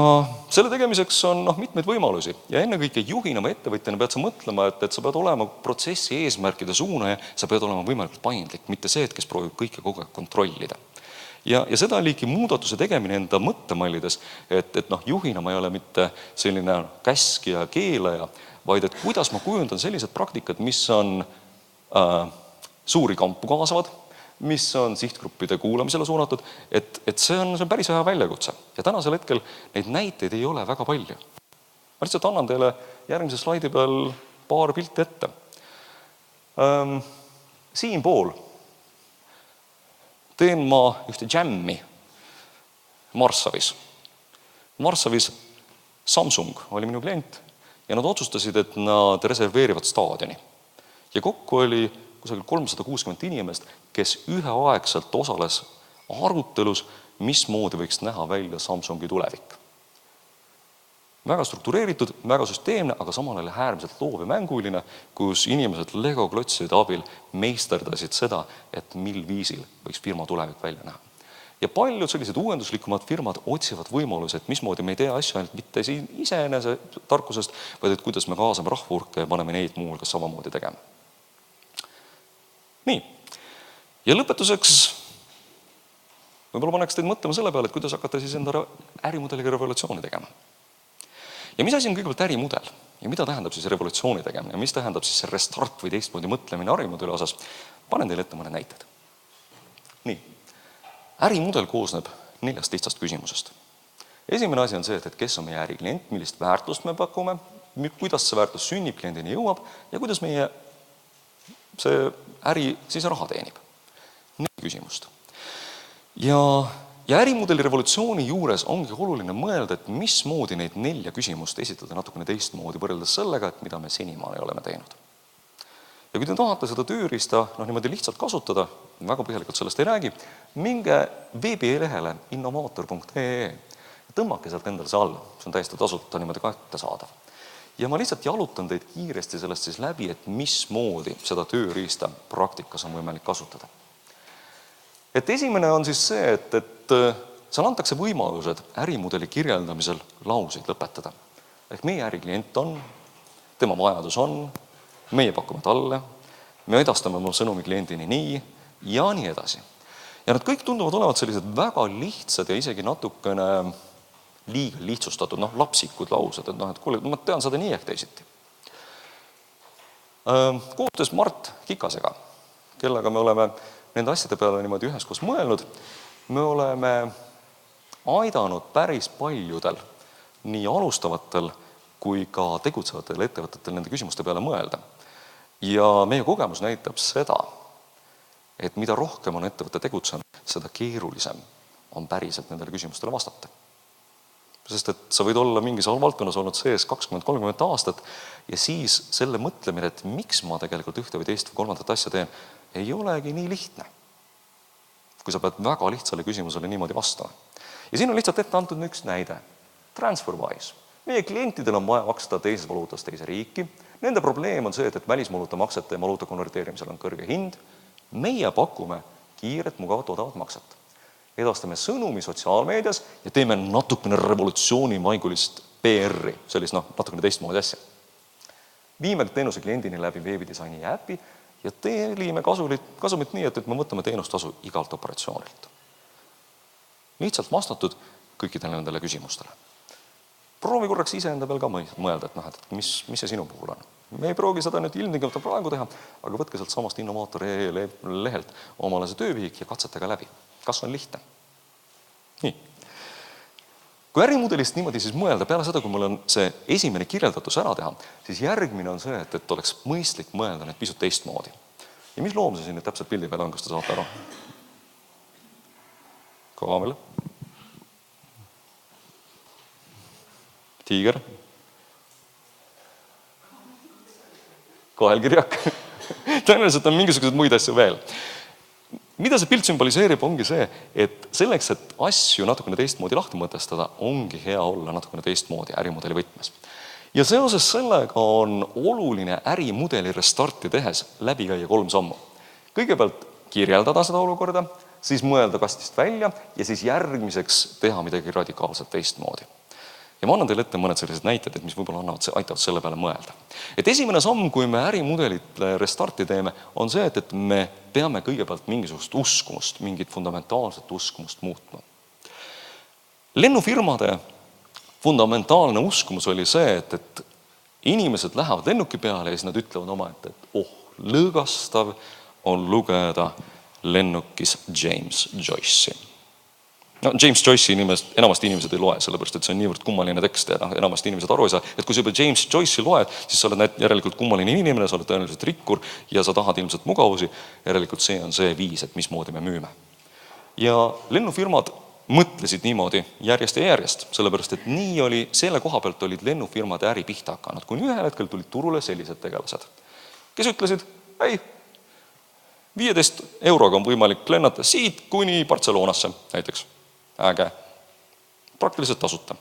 selle tegemiseks on mitmeid võimalusi ja ennekõike juhina või ettevõtjana pead sa mõtlema, et sa pead olema protsessi eesmärkide suunaja, sa pead olema võimalikult paindlik, mitte see, kes proovib kõike kogu aeg kontrollida. Ja seda liiki muudatuse tegemine enda mõttemallides, et juhina ma ei ole mitte selline käskija ja keelaja, vaid et kuidas ma kujundan sellised praktikad, mis on suuri kampu kaasavad, mis on sihtgruppide kuulamisele suunatud, et see on päris hea väljakutse. Ja tänasel hetkel neid näiteid ei ole väga palju. Ma lihtsalt annan teile järgmise slaidi peal paar pilti ette. Siinpool teen ma ühte džämmi Varssavis. Varssavis Samsung oli minu klient ja nad otsustasid, et nad reserveerivad staadioni. Ja kokku oli kusagil 360 inimest, kes üheaegselt osales arutelus, mismoodi võiks näha välja Samsungi tulevik. Väga struktureeritud, väga süsteemne, aga samal ajal äärmiselt loov ja mänguline, kus inimesed Lego klotside abil meisterdasid seda, et mil viisil võiks firma tulevik välja näha. Ja paljud sellised uuenduslikumad firmad otsivad võimalusi, et mismoodi me ei tee asju ainult mitte iseenese tarkusest, vaid et kuidas me kaasame rahvurke ja paneme neid muu hulgas samamoodi tegema. Nii, ja lõpetuseks võib-olla paneks teid mõtlema selle peale, et kuidas hakata siis enda ärimudeliga revolutsiooni tegema. Ja mis asi on kõigepealt ärimudel ja mida tähendab siis revolutsiooni tegemine ja mis tähendab siis restart või teistmoodi mõtlemine ärimudeli osas, panen teile ette mõned näited. Nii, ärimudel koosneb 4 lihtsast küsimusest. Esimene asi on see, et kes on meie äriklient, millist väärtust me pakume, kuidas see väärtus sünnib, kliendini jõuab ja kuidas meie see äri siis raha teenib. 4 küsimust. Ja ärimudeli revolutsiooni juures ongi oluline mõelda, et mismoodi neid 4 küsimust esitada natukene teistmoodi võrreldes sellega, et mida me senimaani oleme teinud. Ja kui te tahate seda tööriista niimoodi lihtsalt kasutada, väga põhjalikult sellest ei räägi, minge veebilehele innovaator.ee ja tõmmake sealt endale see alla, see on täiesti tasuta niimoodi kättesaadav. Ja ma lihtsalt jalutan teid kiiresti sellest siis läbi, et mismoodi seda tööriista praktikas on võimalik kasutada. Et esimene on siis see, et seal antakse võimalused ärimudeli kirjeldamisel lauseid lõpetada. Ehk meie äriklient on, tema vajadus on, meie pakume talle, me edastame oma sõnumi kliendini nii ja nii edasi. Ja nad kõik tunduvad olevat sellised väga lihtsad ja isegi natukene liiga lihtsustatud, lapsikud laused, et kuule, ma tean seda nii ehk teisiti. Koostöös Mart Kikasega, kellega me oleme nende asjade peale niimoodi üheskoos mõelnud, me oleme aidanud päris paljudel nii alustavatel kui ka tegutsevatel ettevõtetel nende küsimuste peale mõelda. Ja meie kogemus näitab seda, et mida rohkem on ettevõtte tegutsenud, seda keerulisem on päriselt nendele küsimustele vastata. Sest et sa võid olla mingis valdkonnas olnud sees 20-30 aastat ja siis selle mõtlemine, et miks ma tegelikult ühte või teist või kolmandat asja teen, ei olegi nii lihtne, kui sa pead väga lihtsale küsimusele niimoodi vastama. Ja siin on lihtsalt ette antud üks näide. TransferWise. Meie klientidel on vaja maksta teises valuutas teise riiki. Nende probleem on see, et välisvaluuta maksete ja valuuta konverteerimisel on kõrge hind. Meie pakume kiiret, mugavat, odavat makset. Edastame sõnumi sotsiaalmeedias ja teeme natukene revolutsioonimaigulist PR-i, sellist natukene teistmoodi asja. Viime teenuse kliendini läbi veebidisaini ja äpi ja teelime kasumit nii, et me võtame teenustasu igalt operatsioonilt. Lihtsalt vastatud kõikidele nendele küsimustele. Proovi korraks ise enda peal ka mõelda, et mis see sinu puhul on. Me ei proogi seda nüüd ilmtingimata praegu teha, aga võtke sealt samast Innovaator.ee lehelt omale see töövihik ja katsetage läbi. Kas on lihtne? Nii. Kui ärimudelist niimoodi siis mõelda, peale seda, kui mul on see esimene kirjeldatus ära teha, siis järgmine on see, et oleks mõistlik mõelda need pisut teistmoodi. Ja mis loom see siin nüüd täpselt pildi peal on, kas te saate aru? Kaamel. Tiiger. Kaelkirjak. Tõenäoliselt on mingisugused muid asju veel. Mida see pilt sümboliseerib, ongi see, et selleks, et asju natukene teistmoodi lahti mõtestada, ongi hea olla natukene teistmoodi ärimudeli võtmes. Ja seoses sellega on oluline ärimudeli restarti tehes läbi käia 3 sammu. Kõigepealt kirjeldada seda olukorda, siis mõelda kastist välja ja siis järgmiseks teha midagi radikaalselt teistmoodi. Ja ma annan teile ette mõned sellised näited, et mis võib-olla aitavad selle peale mõelda. Et esimene samm, kui me ärimudelit restarti teeme, on see, et me peame kõigepealt mingisugust uskumust, mingit fundamentaalset uskumust muutma. Lennufirmade fundamentaalne uskumus oli see, et inimesed lähevad lennuki peale ja siis nad ütlevad oma, et lõõgastav on lugeda lennukis James Joyce'i. James Joyce'i enamasti inimesed ei loe, sellepärast et see on niivõrd kummaline tekst ja enamasti inimesed aru ei saa, et kui sa juba James Joyce'i loed, siis sa oled järelikult kummaline inimene, sa oled tõenäoliselt rikkur ja sa tahad ilmselt mugavusi, järelikult see on see viis, et mismoodi me müüme. Ja lennufirmad mõtlesid niimoodi järjest ja järjest, sellepärast et nii oli, selle koha pealt olid lennufirmade äri pihta hakanud, kuni ühel hetkel tulid turule sellised tegelased, kes ütlesid, ei, 15 euroga on võimalik lennata siit kuni Barcelonasse näiteks. Äge. Praktiliselt tasuta.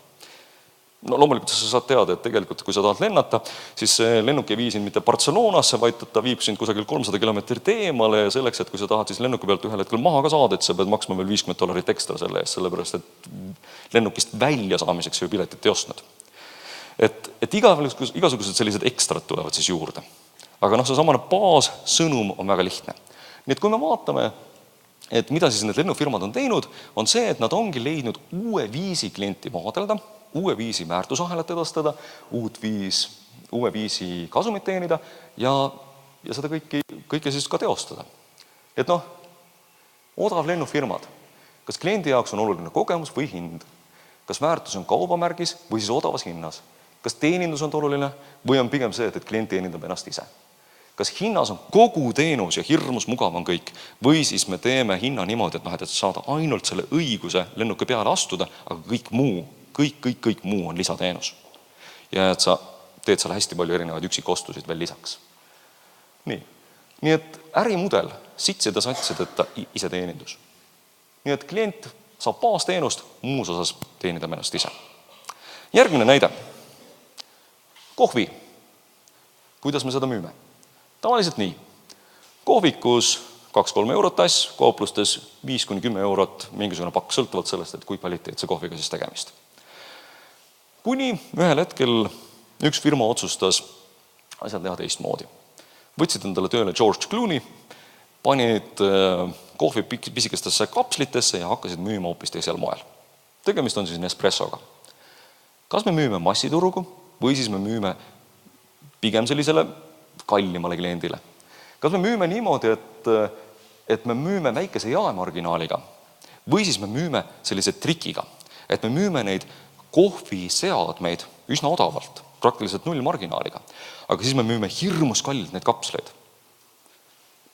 No loomulikult sa saad teada, et tegelikult kui sa tahad lennata, siis see lennuk ei vii sind mitte Barcelonasse, vaid ta viib sind kusagil 300 kilomeetrit eemale ja selleks, et kui sa tahad siis lennuki pealt ühel hetkel maha ka saada, et sa pead maksma veel $50 ekstra selle eest, sellepärast et lennukist välja saamiseks ju piletit ei ostnud. Et igasugused sellised ekstrad tulevad siis juurde. Aga see samane baassõnum on väga lihtne. Nii et kui me vaatame, et mida siis need lennufirmad on teinud, on see, et nad ongi leidnud uue viisi klienti vaadelda, uue viisi väärtusahelat edastada, uue viisi kasumit teenida ja seda kõike siis ka teostada. Et odav lennufirmad. Kas kliendi jaoks on oluline kogemus või hind? Kas väärtus on kaubamärgis või siis odavas hinnas? Kas teenindus on oluline või on pigem see, et klient teenindab ennast ise? Kas hinnas on kogu teenus ja hirmus mugav on kõik või siis me teeme hinna niimoodi, et saada ainult selle õiguse lennuki peale astuda, aga kõik muu on lisateenus. Ja et sa teed seal hästi palju erinevaid üksikostusid veel lisaks. Nii et ärimudel sitsida satsideta ise teenindus. Nii et klient saab baasteenust, muus osas teenida ennast ise. Järgmine näide. Kohvi. Kuidas me seda müüme? Tavaliselt nii. Kohvikus 2-3 eurot tass, kauplustes 5-10 eurot, mingisugune pakk sõltuvalt sellest, et kui kvaliteetse kohviga siis tegemist. Kuni ühel hetkel üks firma otsustas asjad teha teistmoodi. Võtsid endale tööle George Clooney, panid kohvi pisikestesse kapslitesse ja hakkasid müüma hoopis teisel moel. Tegemist on siis Nespressoga. Kas me müüme massiturgu või siis me müüme pigem sellisele kallimale kliendile? Kas me müüme niimoodi, et me müüme väikese jaemarginaaliga või siis me müüme sellise trikiga, et me müüme neid kohviseadmeid üsna odavalt, praktiliselt 0 marginaaliga, aga siis me müüme hirmus kallilt neid kapsleid.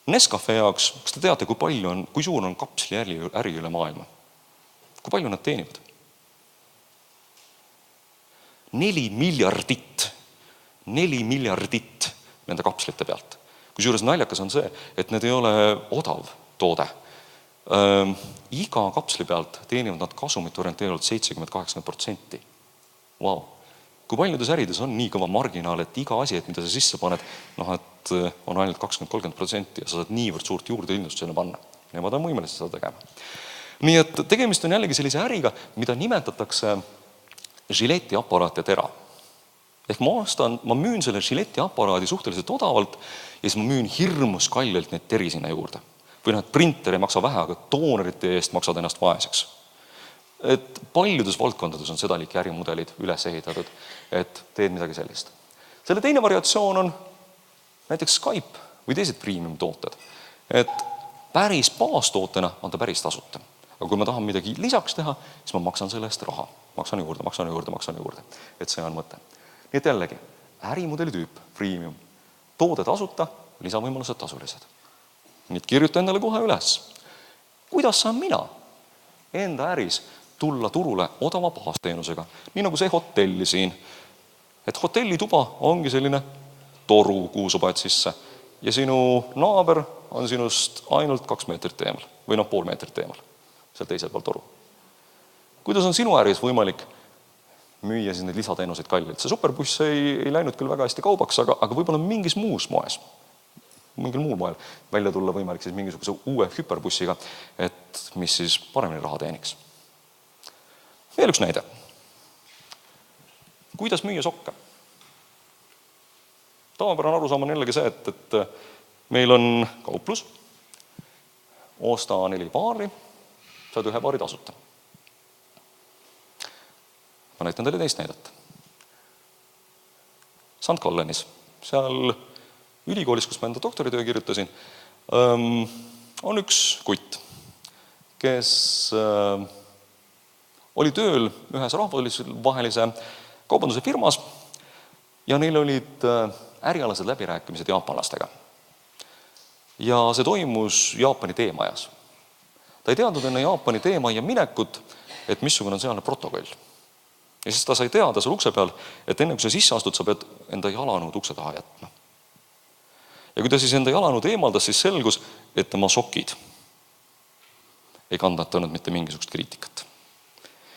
Nescafe jaoks, kas te teate, kui suur on kapsli äri üle maailma? Kui palju nad teenivad? 4 miljardit nende kapslite pealt. Kusjuures naljakas on see, et need ei ole odav toode. Iga kapsli pealt teenivad nad kasumit orienteeruvalt 70-80%. Wow. Kui paljudes ärides on nii kõva marginaal, et iga asi, mida sa sisse paned, et on ainult 20-30% ja sa saad niivõrd suurt juurdehinnust sinna panna. Nemad on võimelised seda tegema. Nii et tegemist on jällegi sellise äriga, mida nimetatakse žileti aparaat ja tera. Ehk ma müün selle žileti aparaadi suhteliselt odavalt ja siis ma müün hirmus kallilt neid teri sinna juurde. Või et printer ei maksa vähe, aga toonerite eest maksad ennast vaeseks. Et paljudes valdkondades on seda liiki ärimudelid üles ehitatud, et teed midagi sellist. Selle teine variatsioon on näiteks Skype või teised premium tooted. Et päris baastootena on ta päris tasuta. Aga kui ma tahan midagi lisaks teha, siis ma maksan selle eest raha. Maksan juurde. Et see on mõte. Nii et jällegi, ärimudeli tüüp, freemium, toode tasuta, lisavõimalused tasulised. Nii et kirjuta endale kohe üles. Kuidas saan mina enda äris tulla turule odava baasteenusega, nii nagu see hotelli siin. Et hotellituba ongi selline toru, kuhu sa paned sisse ja sinu naaber on sinust ainult 2 meetrit eemal või pool meetrit eemal, seal teisel pool toru. Kuidas on sinu äris võimalik müüa siis neid lisateenuseid kallilt? See superbuss ei läinud küll väga hästi kaubaks, aga võib-olla mingil muul moel välja tulla võimalik siis mingisuguse uue hüperbussiga, et mis siis paremini raha teeniks. Veel üks näide. Kuidas müüa sokke? Tavapärane arusaam on jällegi see, et meil on kauplus, osta 4 paari, saad 1 paari tasuta. Ma näitan teile teist näidet. St. Collenis, seal ülikoolis, kus ma enda doktoritöö kirjutasin, on üks kutt, kes oli tööl ühes rahvusvahelise kaubanduse firmas ja neil olid ärialased läbirääkimised jaapanlastega. Ja see toimus Jaapani teemajas. Ta ei teadnud enne Jaapani teemaja minekut, et missugune on sealne protokoll. Ja siis ta sai teada seal ukse peal, et enne kui sa sisse astud, sa pead enda jalanõud ukse taha jätma. Ja kui ta siis enda jalanõud eemaldas, siis selgus, et tema sokid ei kannatanud mitte mingisugust kriitikat.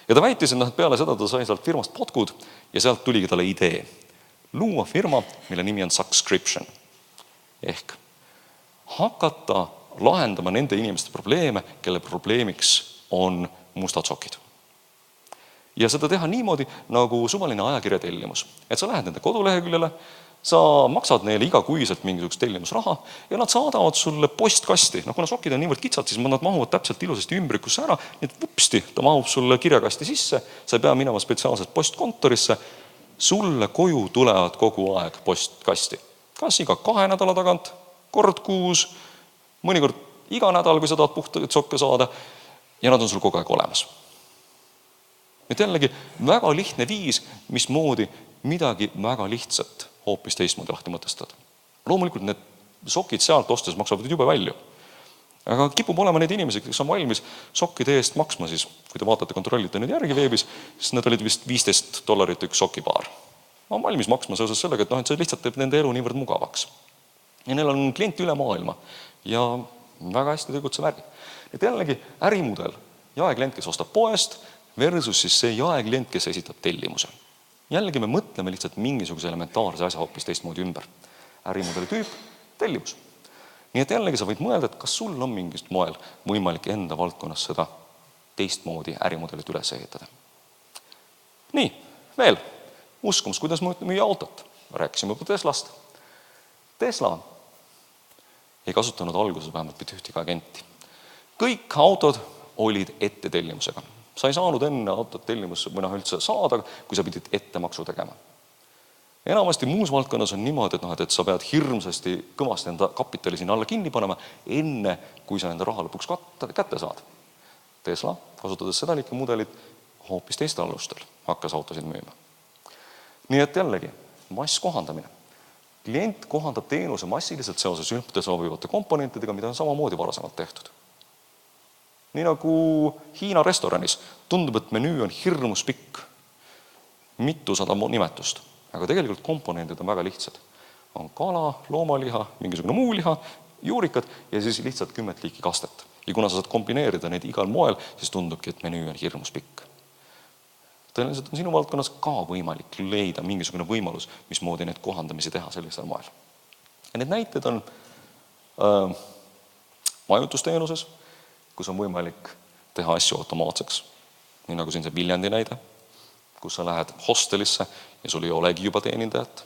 Ja ta väitis, et peale seda ta sai sealt firmast potkud ja sealt tuligi talle idee luua firma, mille nimi on Suckscription. Ehk hakata lahendama nende inimeste probleeme, kelle probleemiks on mustad sokid. Ja seda teha niimoodi, nagu suvaline ajakirja tellimus. Et sa lähed nende koduleheküljele, sa maksad neile igakuiselt mingisugust tellimusraha ja nad saadavad sulle postkasti. Kuna sokid on niivõrd kitsad, siis nad mahuvad täpselt ilusasti ümbrikusse ära, nii et vupsti, ta mahub sulle kirjakasti sisse, sa ei pea minema spetsiaalselt postkontorisse, sulle koju tulevad kogu aeg postkasti. Kas iga 2 nädala tagant, kord kuus, mõnikord iga nädal, kui sa tahad puhtaid sokke saada ja nad on sul kogu aeg olemas. Et jällegi väga lihtne viis, mismoodi midagi väga lihtsat hoopis teistmoodi lahti mõtestada. Loomulikult need sokid sealt ostes maksavad jube palju. Aga kipub olema neid inimesi, kes on valmis sokkide eest maksma siis, kui te vaatate, kontrollite nüüd järgi veebis, siis need olid vist $15 üks sokipaar. Ma olen valmis maksma seoses sellega, et see lihtsalt teeb nende elu niivõrd mugavaks. Ja neil on klienti üle maailma ja väga hästi tegutsev äri. Et jällegi ärimudel, jaeklient, kes ostab poest versus siis see jaeklient, kes esitab tellimuse. Jällegi me mõtleme lihtsalt mingisuguse elementaarse asja hoopis teistmoodi ümber. Ärimudeli tüüp, tellimus. Nii et jällegi sa võid mõelda, et kas sul on mingist moel võimalik enda valdkonnas seda teistmoodi ärimudelit üles ehitada. Nii, veel. Uskumus, kuidas müüa autot. Rääkisime juba Teslast. Tesla ei kasutanud alguses vähemalt mitte ühtegi agenti. Kõik autod olid ette tellimusega. Sa ei saanud enne autot tellimusse või üldse saada, kui sa pidid ettemaksu tegema. Enamasti muus valdkonnas on niimoodi, et sa pead hirmsasti kõvasti enda kapitali sinna alla kinni panema, enne kui sa enda raha lõpuks kätte saad. Tesla, kasutades seda liiki mudelit, hoopis teiste alustel hakkas autosid müüma. Nii et jällegi, masskohandamine. Klient kohandab teenuse massiliselt seoses üldte sobivate komponentidega, mida on samamoodi varasemalt tehtud. Nii nagu Hiina restoranis tundub, et menüü on hirmus pikk, mitusada nimetust, aga tegelikult komponendid on väga lihtsad. On kala, loomaliha, mingisugune muu liha, juurikad ja siis lihtsalt 10 liiki kastet. Ja kuna sa saad kombineerida neid igal moel, siis tundubki, et menüü on hirmus pikk. Tõenäoliselt on sinu valdkonnas ka võimalik leida mingisugune võimalus, mismoodi neid kohandamisi teha sellisel moel. Ja need näited on majutusteenuses, kus on võimalik teha asju automaatseks, nii nagu siin see Viljandi näide, kus sa lähed hostelisse ja sul ei olegi juba teenindajat,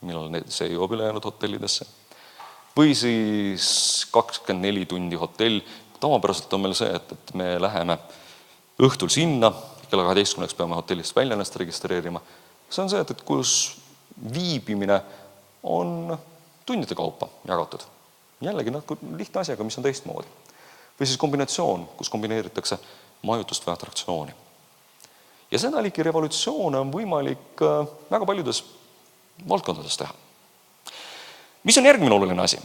millal see jõuab ülejäänud hotellidesse. Või siis 24 tundi hotell. Tavapäraselt on meil see, et me läheme õhtul sinna, kella 12 peame hotellist välja ennast registreerima. See on see, et kus viibimine on tundide kaupa jagatud. Jällegi lihtne asjaga, mis on teistmoodi. Või siis kombinatsioon, kus kombineeritakse majutust või atraktsiooni. Ja seda liiki revolutsioone on võimalik väga paljudes valdkondades teha. Mis on järgmine oluline asi?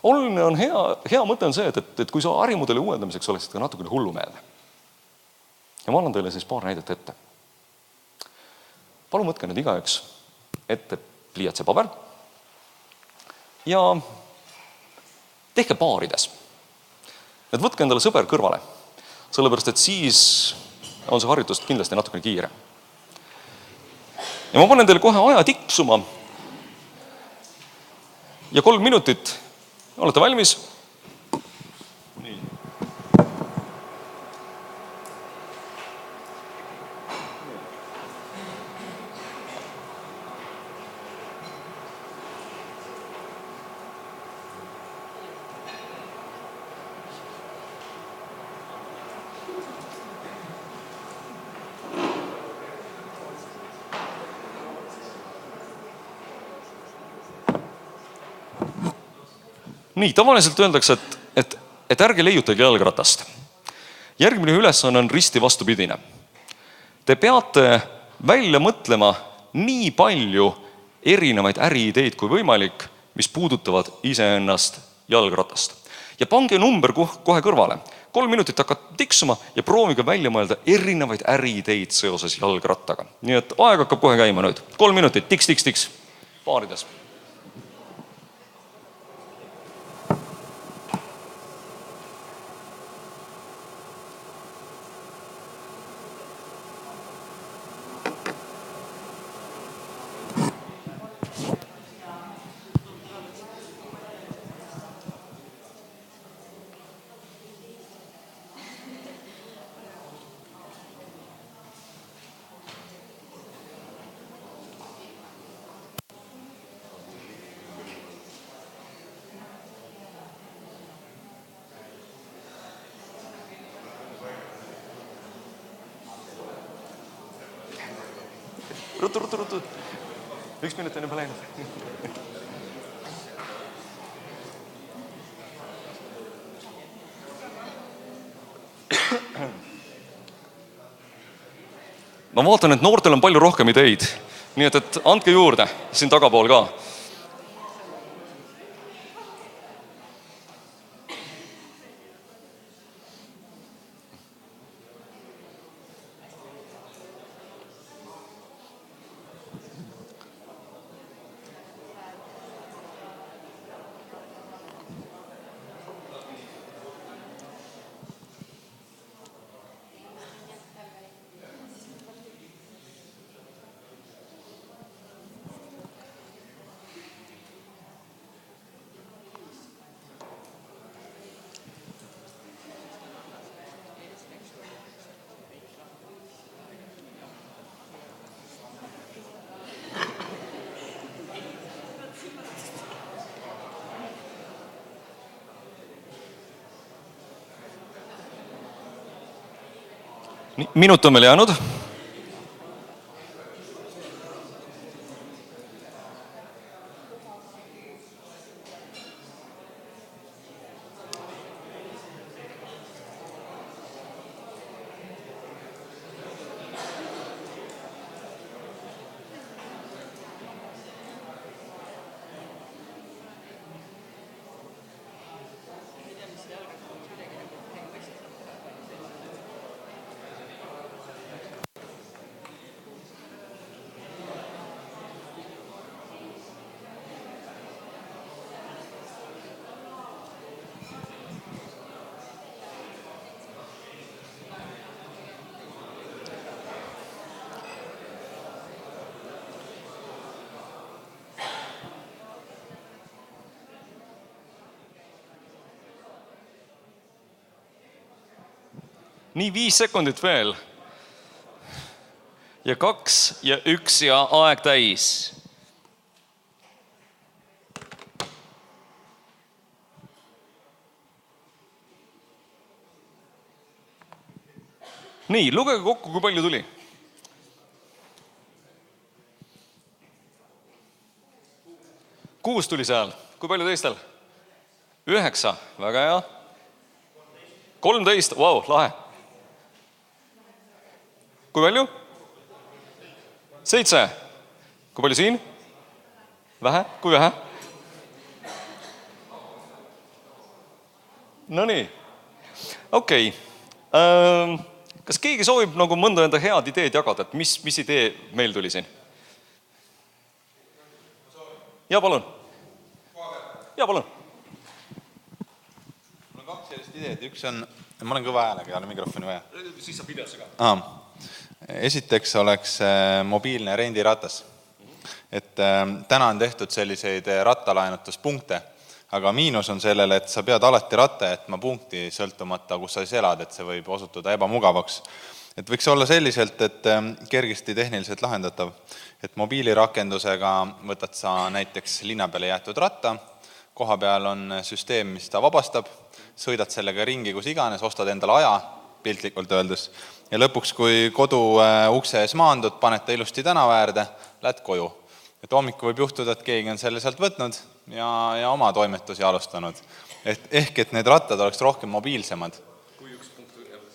Oluline on hea mõte on see, et kui sa ärimudeli uuendamiseks oleksid ka natukene hullumeelne. Ja ma annan teile siis paar näidet ette. Palun võtke nüüd igaüks ette pliiats ja paber ja tehke paarides. Et võtke endale sõber kõrvale, sellepärast et siis on see harjutust kindlasti natukene kiire. Ja ma panen teile kohe aja tiksuma ja 3 minutit. Olete valmis? Nii, tavaliselt öeldakse, et ärge leiutage jalgratast. Järgmine ülesanne on risti vastupidine. Te peate välja mõtlema nii palju erinevaid äriideid kui võimalik, mis puudutavad iseennast jalgratast. Ja pange number kohe kõrvale. 3 minutit hakkad tiksuma ja proovige välja mõelda erinevaid äriideid seoses jalgrattaga. Nii et aeg hakkab kohe käima nüüd. 3 minutit, tiks, paarides. Ruttu. 1 minut on juba läinud. Ma vaatan, et noortel on palju rohkem ideid. Nii et andke juurde siin tagapool ka. Minut on meil jäänud. Nii 5 sekundit veel. Ja 2 ja 1 ja aeg täis. Nii, lugege kokku, kui palju tuli. 6 tuli seal. Kui palju teistel? 9, väga hea. 13, vau, lahe. Kui palju? 7. Kui palju siin? Vähe? Kui vähe? No nii. Okei. Kas keegi soovib nagu mõnda enda head ideed jagada, et mis idee meil tuli siin? Ja palun. Ja palun. Mul on 2 sellist ideed. Üks on, ma olen kõva häälega, ei ole mikrofoni vaja. Siis saab videosse ka. Esiteks oleks mobiilne rendiratas. Et täna on tehtud selliseid rattalaenutuspunkte, aga miinus on sellele, et sa pead alati ratta jätma punkti sõltumata, kus sa siis elad, et see võib osutuda ebamugavaks. Et võiks olla selliselt, et kergesti tehniliselt lahendatav, et mobiilirakendusega võtad sa näiteks linna peale jäetud ratta, koha peal on süsteem, mis ta vabastab, sõidad sellega ringi kus iganes, ostad endale aja, piltlikult öeldes, ja lõpuks, kui kodu ukse ees maandud, paned ta ilusti tänava äärde, lähed koju. Et hommiku võib juhtuda, et keegi on selle sealt võtnud ja oma toimetusi alustanud. Ehk et need rattad oleks rohkem mobiilsemad.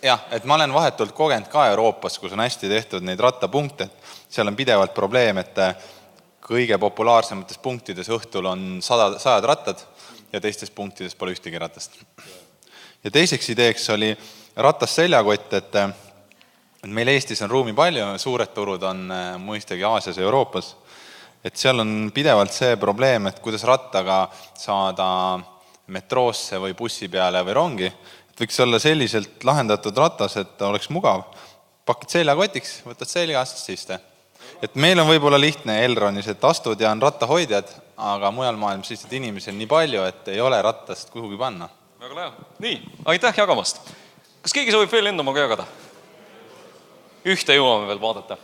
Jah, et ma olen vahetult kogenud ka Euroopas, kus on hästi tehtud neid rattapunkte. Seal on pidevalt probleem, et kõige populaarsemates punktides õhtul on 100 rattad ja teistes punktides pole ühtegi ratast. Ja teiseks ideeks oli ratas seljakott, et meil Eestis on ruumi palju, suured turud on mõistagi Aasias ja Euroopas. Et seal on pidevalt see probleem, et kuidas rattaga saada metroosse või bussi peale või rongi. Et võiks olla selliselt lahendatud ratas, et oleks mugav. Pakid seljakotiks, võtad seljast, siis te. Et meil on võib-olla lihtne Elronis, et astud ja on rattahoidjad, aga mujal maailmas lihtsalt inimesi on nii palju, et ei ole rattast kuhugi panna. Väga hea. Nii, aitäh jagamast. Kas keegi soovib veel enda omaga jagada? Ühte jõuame veel vaadata.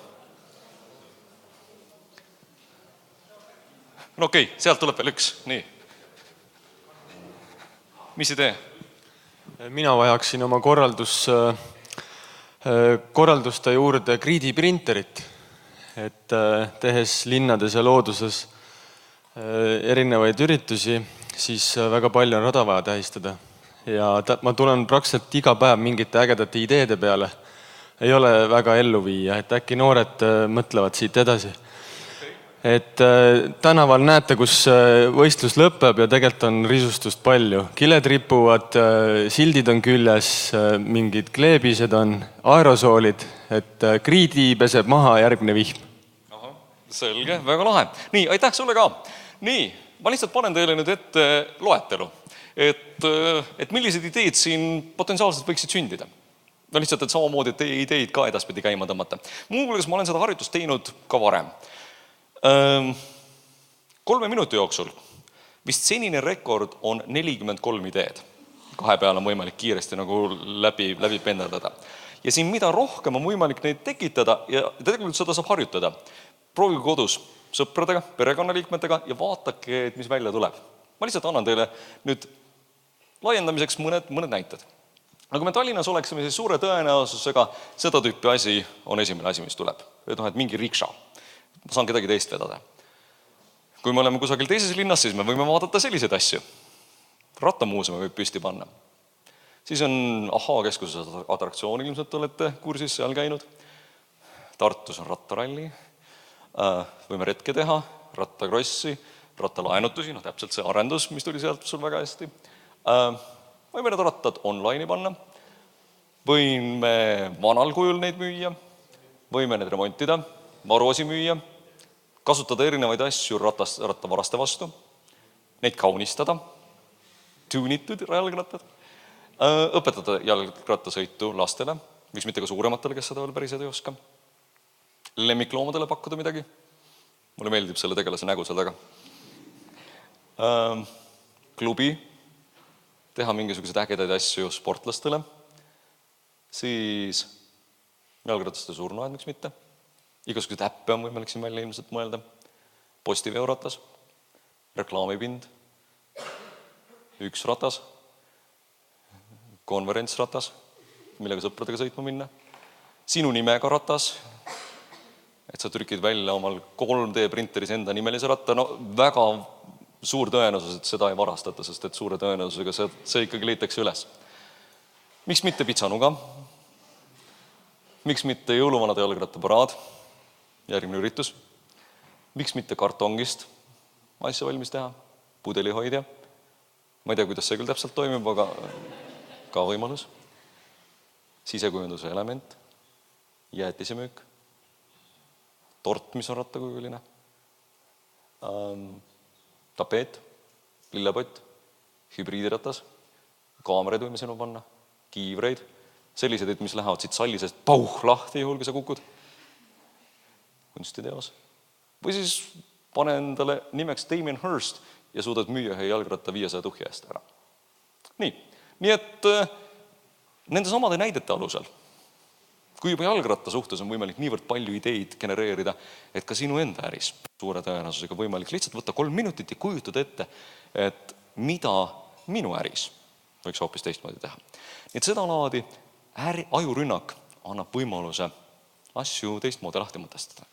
No okei, sealt tuleb veel üks. Nii. Mis idee? Mina vajaksin oma korralduste juurde 3D printerit. et tehes linnades ja looduses erinevaid üritusi, siis väga palju on rada vaja tähistada. Ja ma tulen praktiliselt iga päev mingite ägedate ideede peale. Ei ole väga ellu viia, et äkki noored mõtlevad siit edasi. Et tänaval näete, kus võistlus lõpeb ja tegelikult on risustust palju. Kiled ripuvad, sildid on küljes, mingid kleebised on, aerosoolid, et kriidi peseb maha järgmine vihm. Aha, selge, väga lahe. Nii, aitäh sulle ka. Nii, ma lihtsalt panen teile nüüd ette loetelu, et millised ideed siin potentsiaalselt võiksid sündida. No lihtsalt, et samamoodi, et teie ideid ka edaspidi käima tõmmata. Muuhulgas ma olen seda harjutust teinud ka varem. 3 minuti jooksul vist senine rekord on 43 ideed. 2 peale on võimalik kiiresti nagu läbi penderdada. Ja siin mida rohkem on võimalik neid tekitada ja tegelikult seda saab harjutada. Proovige kodus sõpradega, perekonnaliikmetega ja vaatake, et mis välja tuleb. Ma lihtsalt annan teile nüüd laiendamiseks mõned näited. Aga kui me Tallinnas oleksime, siis suure tõenäosusega seda tüüpi asi on esimene asi, mis tuleb. Et mingi rikša. Ma saan kedagi teist vedada. Kui me oleme kusagil teises linnas, siis me võime vaadata selliseid asju. Rattamuusemi võib püsti panna. Siis on keskuses atraktsioon, ilmselt olete kursis seal käinud. Tartus on rattaralli. Võime retke teha, rattakrossi, rattalaenutusi, täpselt see arendus, mis tuli sealt sul väga hästi. Võime need rattad online'i panna, võime vanal kujul neid müüa, võime need remontida, varuosi müüa, kasutada erinevaid asju rattavaraste vastu, neid kaunistada, tuunitud jalgrattad, õpetada jalgrattasõitu lastele, miks mitte ka suurematele, kes seda veel päriselt ei oska, lemmikloomadele pakkuda midagi, mulle meeldib selle tegelase nägu seal taga, klubi, teha mingisuguseid ägedaid asju sportlastele, siis jalgrataste surnuaed, miks mitte. Igasuguseid äppe on võimalik siin välja ilmselt mõelda. Postiveoratas, reklaamipind, üks ratas, konverentsratas, millega sõpradega sõitma minna, sinu nimega ratas, et sa trükid välja omal 3D printeris enda nimelise ratta, väga suur tõenäosus, et seda ei varastata, sest et suure tõenäosusega see ikkagi leitakse üles. Miks mitte pitsanuga? Miks mitte jõuluvanade jalgrattaparaad? Järgmine üritus. Miks mitte kartongist asja valmis teha? Pudelihoidja. Ma ei tea, kuidas see küll täpselt toimib, aga ka võimalus. Sisekujunduse element. Jäätisemüük. Tort, mis on rattakujuline. Tapeet, lillepott, hübriidiratas, kaameraid võime sinu panna, kiivreid, sellised, mis lähevad siit sallisest lahti juhul, kui sa kukud. Kunstiteos. Või siis pane endale nimeks Damien Hirst ja suudad müüa ühe jalgratta 500 tuhja eest ära. Nii et nende samade näidete alusel, kui juba jalgratta suhtes on võimalik niivõrd palju ideid genereerida, et ka sinu enda äris suure tõenäosusega võimalik lihtsalt võtta 3 minutit ja kujutada ette, et mida minu äris võiks hoopis teistmoodi teha. Nii et seda laadi ajurünnak annab võimaluse asju teistmoodi lahti mõtestada.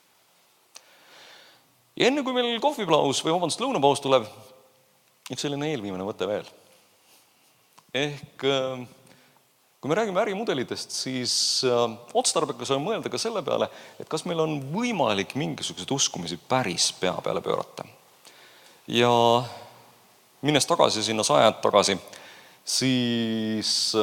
Ja enne kui meil kohviplaus või lõunapaus tuleb, üks selline eelviimane mõte veel. Ehk kui me räägime ärimudelitest, siis otstarbekas on mõelda ka selle peale, et kas meil on võimalik mingisuguseid uskumisi päris pea peale pöörata. Ja minnes tagasi sinna sajad tagasi, siis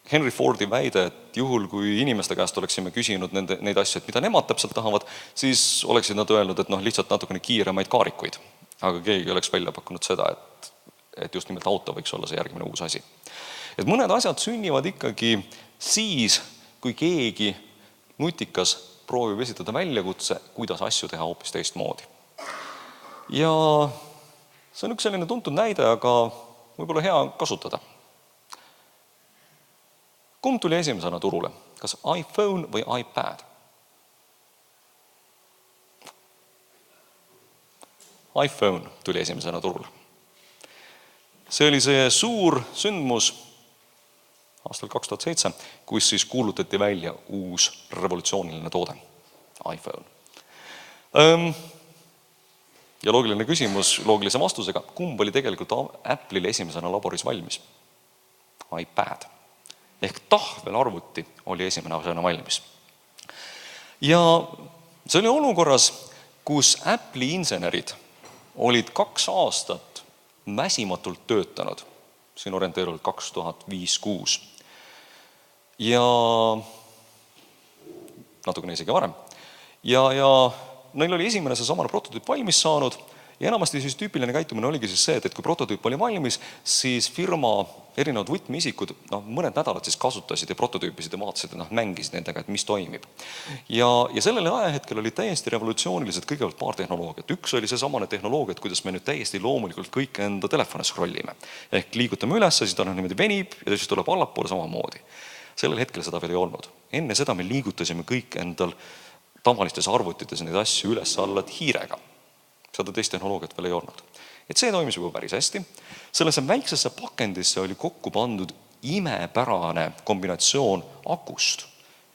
Henry Fordi väide, et juhul, kui inimeste käest oleksime küsinud neid asju, et mida nemad täpselt tahavad, siis oleksid nad öelnud, et lihtsalt natukene kiiremaid kaarikuid. Aga keegi oleks välja pakkunud seda, et just nimelt auto võiks olla see järgmine uus asi. Et mõned asjad sünnivad ikkagi siis, kui keegi nutikas proovib esitada väljakutse, kuidas asju teha hoopis teistmoodi. Ja see on üks selline tuntud näide, aga võib-olla hea kasutada. Kumb tuli esimesena turule? Kas iPhone või iPad? iPhone tuli esimesena turule. See oli see suur sündmus aastal 2007, kus siis kuulutati välja uus revolutsiooniline toode, iPhone. Ja loogiline küsimus loogilise vastusega, kumb oli tegelikult Apple'il esimesena laboris valmis? iPad. Ehk tahvelarvuti oli esimene valmis. Ja see oli olukorras, kus Apple'i insenerid olid 2 aastat väsimatult töötanud, siin orienteeruvalt 2005-2006. Ja natukene isegi varem. Ja neil oli esimene see samane prototüüp valmis saanud ja enamasti siis tüüpiline käitumine oligi siis see, et kui prototüüp oli valmis, siis firma erinevad võtmeisikud mõned nädalad siis kasutasid ja prototüüpisid ja vaatasid ja mängisid nendega, et mis toimib. Ja sellele ajahetkel oli täiesti revolutsioonilised kõigepealt paar tehnoloogiat. Üks oli see samane tehnoloogia, et kuidas me nüüd täiesti loomulikult kõik enda telefone scrollime. Ehk liigutame üles, siis ta niimoodi venib ja siis tuleb allapoole samamoodi. Sellel hetkel seda veel ei olnud. Enne seda me liigutasime kõik endal tavalistes arvutites neid asju üles-alla hiirega. Seda teist tehnoloogiat veel ei olnud. Et see toimis juba päris hästi. Sellesse väiksesse pakendisse oli kokku pandud imepärane kombinatsioon akust.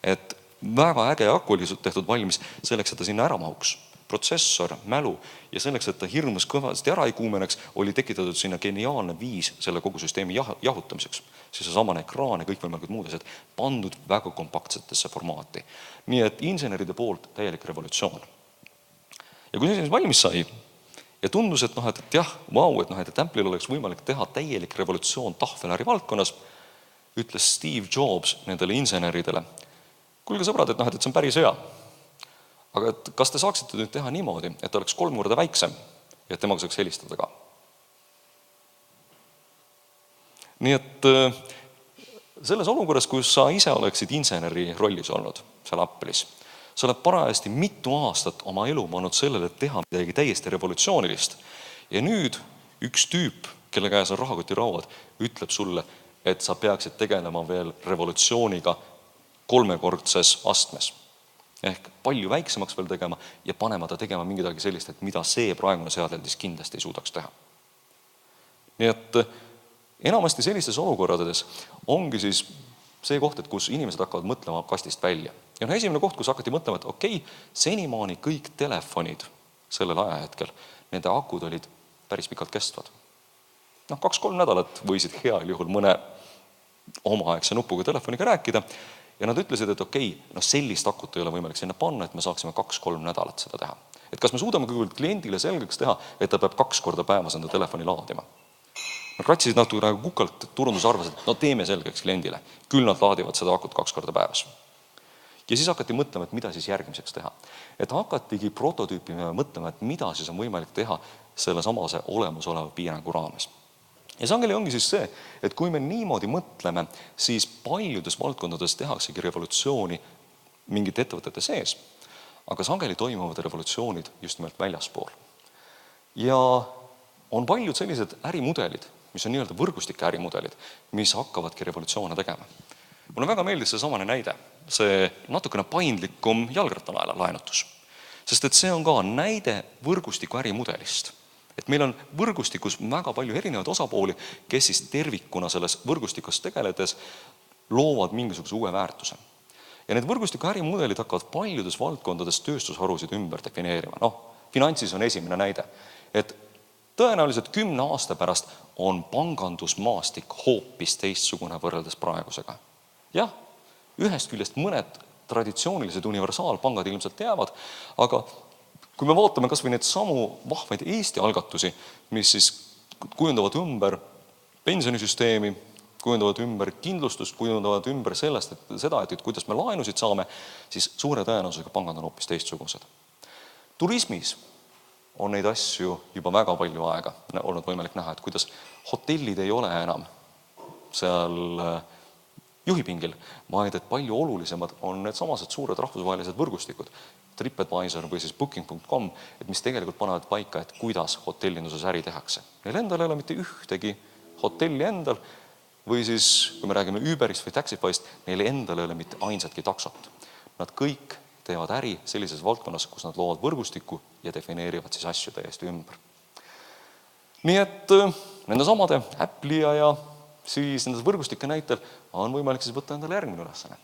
Et väga äge aku oli tehtud valmis selleks, et ta sinna ära mahuks. Protsessor, mälu ja selleks, et ta hirmus kõvasti ära ei kuumeneks, oli tekitatud sinna geniaalne viis selle kogu süsteemi jahutamiseks. Siis see samane ekraan ja kõikvõimalikud muud asjad pandud väga kompaktsetesse formaati. Nii et inseneride poolt täielik revolutsioon. Ja kui see valmis sai ja tundus, et jah, vau, et Apple'il oleks võimalik teha täielik revolutsioon tahvelari valdkonnas, ütles Steve Jobs nendele inseneridele, kuulge sõbrad, et see on päris hea. Aga et kas te saaksite nüüd teha niimoodi, et ta oleks 3 korda väiksem ja et temaga saaks helistada ka? Nii et selles olukorras, kus sa ise oleksid inseneri rollis olnud seal Apple'is, sa oled parajasti mitu aastat oma elu pannud sellele, et teha midagi täiesti revolutsioonilist. Ja nüüd üks tüüp, kelle käes on rahakotirauad, ütleb sulle, et sa peaksid tegelema veel revolutsiooniga 3-kordses astmes. Ehk palju väiksemaks veel tegema ja panema ta tegema mingidagi sellist, et mida see praegune seadeldis kindlasti ei suudaks teha. Nii et enamasti sellistes olukorrades ongi siis see koht, et kus inimesed hakkavad mõtlema kastist välja. Ja esimene koht, kus hakati mõtlema, et okei, senimaani kõik telefonid sellel ajahetkel, nende akud olid päris pikalt kestvad. 2-3 nädalat võisid heal juhul mõne omaaegse nupuga telefoniga rääkida ja nad ütlesid, et okei, sellist akut ei ole võimalik sinna panna, et me saaksime 2-3 nädalat seda teha. Et kas me suudame kõigepealt kliendile selgeks teha, et ta peab 2 korda päevas enda telefoni laadima. Nad kratsisid natuke kukalt, turundus arvas, et teeme selgeks kliendile. Küll nad laadivad seda akut 2 korda päevas. Ja siis hakati mõtlema, et mida siis järgmiseks teha. Et hakatigi prototüüpima ja mõtlema, et mida siis on võimalik teha selle samase olemasoleva piirangu raames. Ja sageli ongi siis see, et kui me niimoodi mõtleme, siis paljudes valdkondades tehaksegi revolutsiooni mingite ettevõtete sees, aga sageli toimuvad revolutsioonid just nimelt väljaspool. Ja on paljud sellised ärimudelid, mis on nii-öelda võrgustike ärimudelid, mis hakkavadki revolutsioone tegema. Mulle väga meeldis see samane näide, see natukene paindlikum jalgrattalaela laenutus. Sest et see on ka näide võrgustiku ärimudelist. Et meil on võrgustikus väga palju erinevaid osapooli, kes siis tervikuna selles võrgustikus tegeledes loovad mingisuguse uue väärtuse. Ja need võrgustiku ärimudelid hakkavad paljudes valdkondades tööstusharusid ümber defineerima. Finantsis on esimene näide, et tõenäoliselt 10 aasta pärast on pangandusmaastik hoopis teistsugune võrreldes praegusega. Jah, ühest küljest mõned traditsioonilised universaalpangad ilmselt jäävad, aga kui me vaatame kas või neid samu vahvaid Eesti algatusi, mis siis kujundavad ümber pensionisüsteemi, kujundavad ümber kindlustust, kujundavad ümber seda, et kuidas me laenusid saame, siis suure tõenäosusega pangad on hoopis teistsugused. Turismis on neid asju juba väga palju aega olnud võimalik näha, et kuidas hotellid ei ole enam seal juhipingil, vaid et palju olulisemad on need samased suured rahvusvahelised võrgustikud, TripAdvisor või siis Booking.com, et mis tegelikult panevad paika, et kuidas hotellinduses äri tehakse. Neil endal ei ole mitte ühtegi hotelli endal või siis, kui me räägime Uberist või Taxifyst, neil endal ei ole mitte ainsatki taksot. Nad kõik teevad äri sellises valdkonnas, kus nad loovad võrgustikku ja defineerivad siis asju täiesti ümber. Nii et nende samade Apple'i ja siis nendes võrgustike näitel on võimalik siis võtta endale järgmine ülesanne.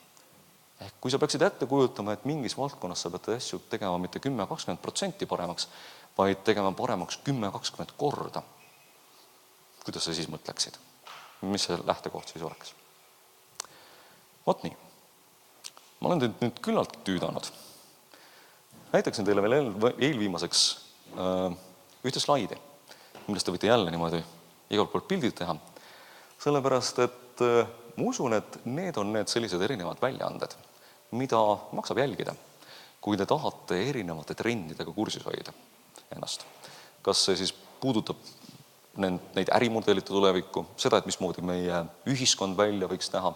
Ehk kui sa peaksid ette kujutama, et mingis valdkonnas sa pead asju tegema mitte 10-20% paremaks, vaid tegema paremaks 10-20 korda, kuidas sa siis mõtleksid? Mis see lähtekoht siis oleks? Vot nii. Ma olen teid nüüd küllalt tüüdanud. Näitaksin teile veel eelviimaseks ühte slaidi, millest te võite jälle niimoodi igalt poolt pildid teha. Sellepärast, et ma usun, et need on need sellised erinevad väljaanded, mida maksab jälgida, kui te tahate erinevate trendidega kursis hoida ennast. Kas see siis puudutab neid ärimudelite tulevikku, seda, et mismoodi meie ühiskond välja võiks näha,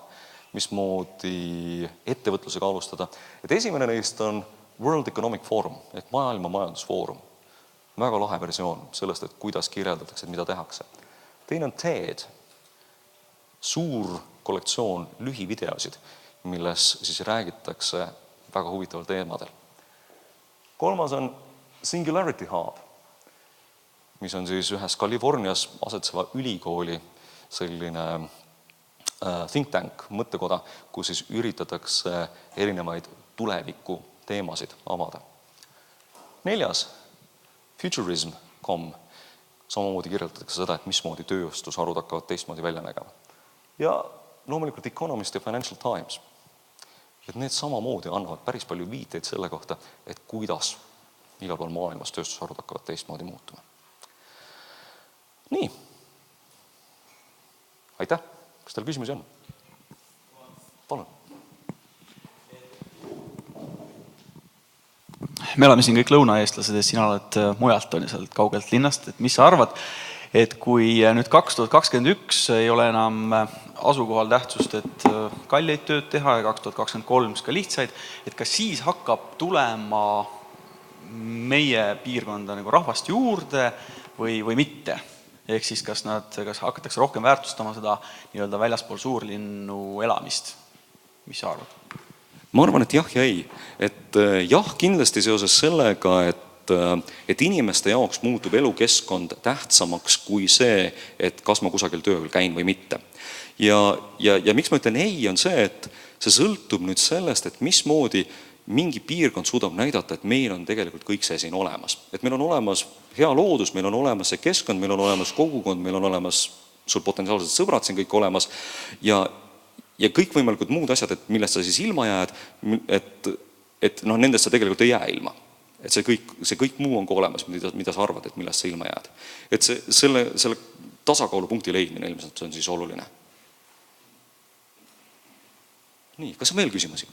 mismoodi ettevõtlusega alustada. Et esimene neist on World Economic Forum ehk maailma majandusfoorum. Väga lahe versioon sellest, et kuidas kirjeldatakse, mida tehakse. Teine on TED, suur kollektsioon lühivideosid, milles siis räägitakse väga huvitaval teemadel. Kolmas on Singularity Hub, mis on siis ühes Californias asetseva ülikooli selline think tank, mõttekoda, kus siis üritatakse erinevaid tuleviku teemasid avada. Neljas, Futurism.com, samamoodi kirjeldatakse seda, et mismoodi tööstusharud hakkavad teistmoodi välja nägema. Ja loomulikult Economist ja Financial Times. Et need samamoodi annavad päris palju viiteid selle kohta, et kuidas igal pool maailmas tööstusharud hakkavad teistmoodi muutuma. Nii. Aitäh! Kas teil küsimusi on? Palun. Me oleme siin kõik lõunaeestlased, et sina oled mujalt, on sealt kaugelt linnast. Et mis sa arvad, et kui nüüd 2021 ei ole enam asukohal tähtsust, et kalleid tööd teha ja 2023 ka lihtsaid, et kas siis hakkab tulema meie piirkonda nagu rahvast juurde või mitte? Ehk siis kas hakatakse rohkem väärtustama seda nii-öelda väljaspool suurlinnu elamist? Mis sa arvad? Ma arvan, et jah ja ei. Et jah, kindlasti seoses sellega, et inimeste jaoks muutub elukeskkond tähtsamaks kui see, et kas ma kusagil tööl käin või mitte. Ja miks ma ütlen ei, on see, et see sõltub nüüd sellest, et mismoodi mingi piirkond suudab näidata, et meil on tegelikult kõik see siin olemas. Et meil on olemas hea loodus, meil on olemas see keskkond, meil on olemas kogukond, meil on olemas sul potentsiaalsed sõbrad siin kõik olemas ja kõikvõimalikud muud asjad, et millest sa siis ilma jääd, et nendest sa tegelikult ei jää ilma. Et see kõik muu on ka olemas, mida sa arvad, et millest sa ilma jääd. Et selle tasakaalupunkti leidmine ilmselt on siis oluline. Nii, kas on veel küsimusi?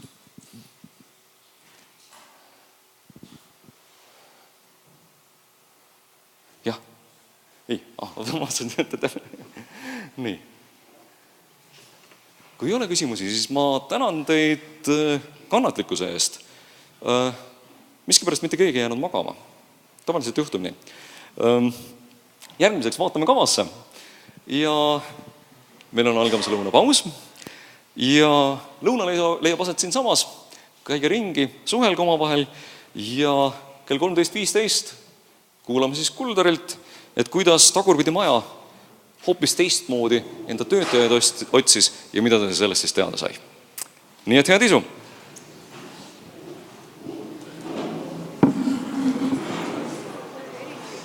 Jah. Ei, ma vaatasin, et nii. Kui ei ole küsimusi, siis ma tänan teid kannatlikkuse eest. Miskipärast mitte keegi ei jäänud magama. Tavaliselt juhtub nii. Järgmiseks vaatame kavasse. Ja meil on algamas lõunapaus. Ja lõuna leiab aset siin samas. Käige ringi, suhelge omavahel. Ja kell 13.15 kuulame siis Kuldarilt, et kuidas Tagurpidi maja hoopis teistmoodi enda töötajaid otsis ja mida ta sellest siis teada sai. Nii et head isu!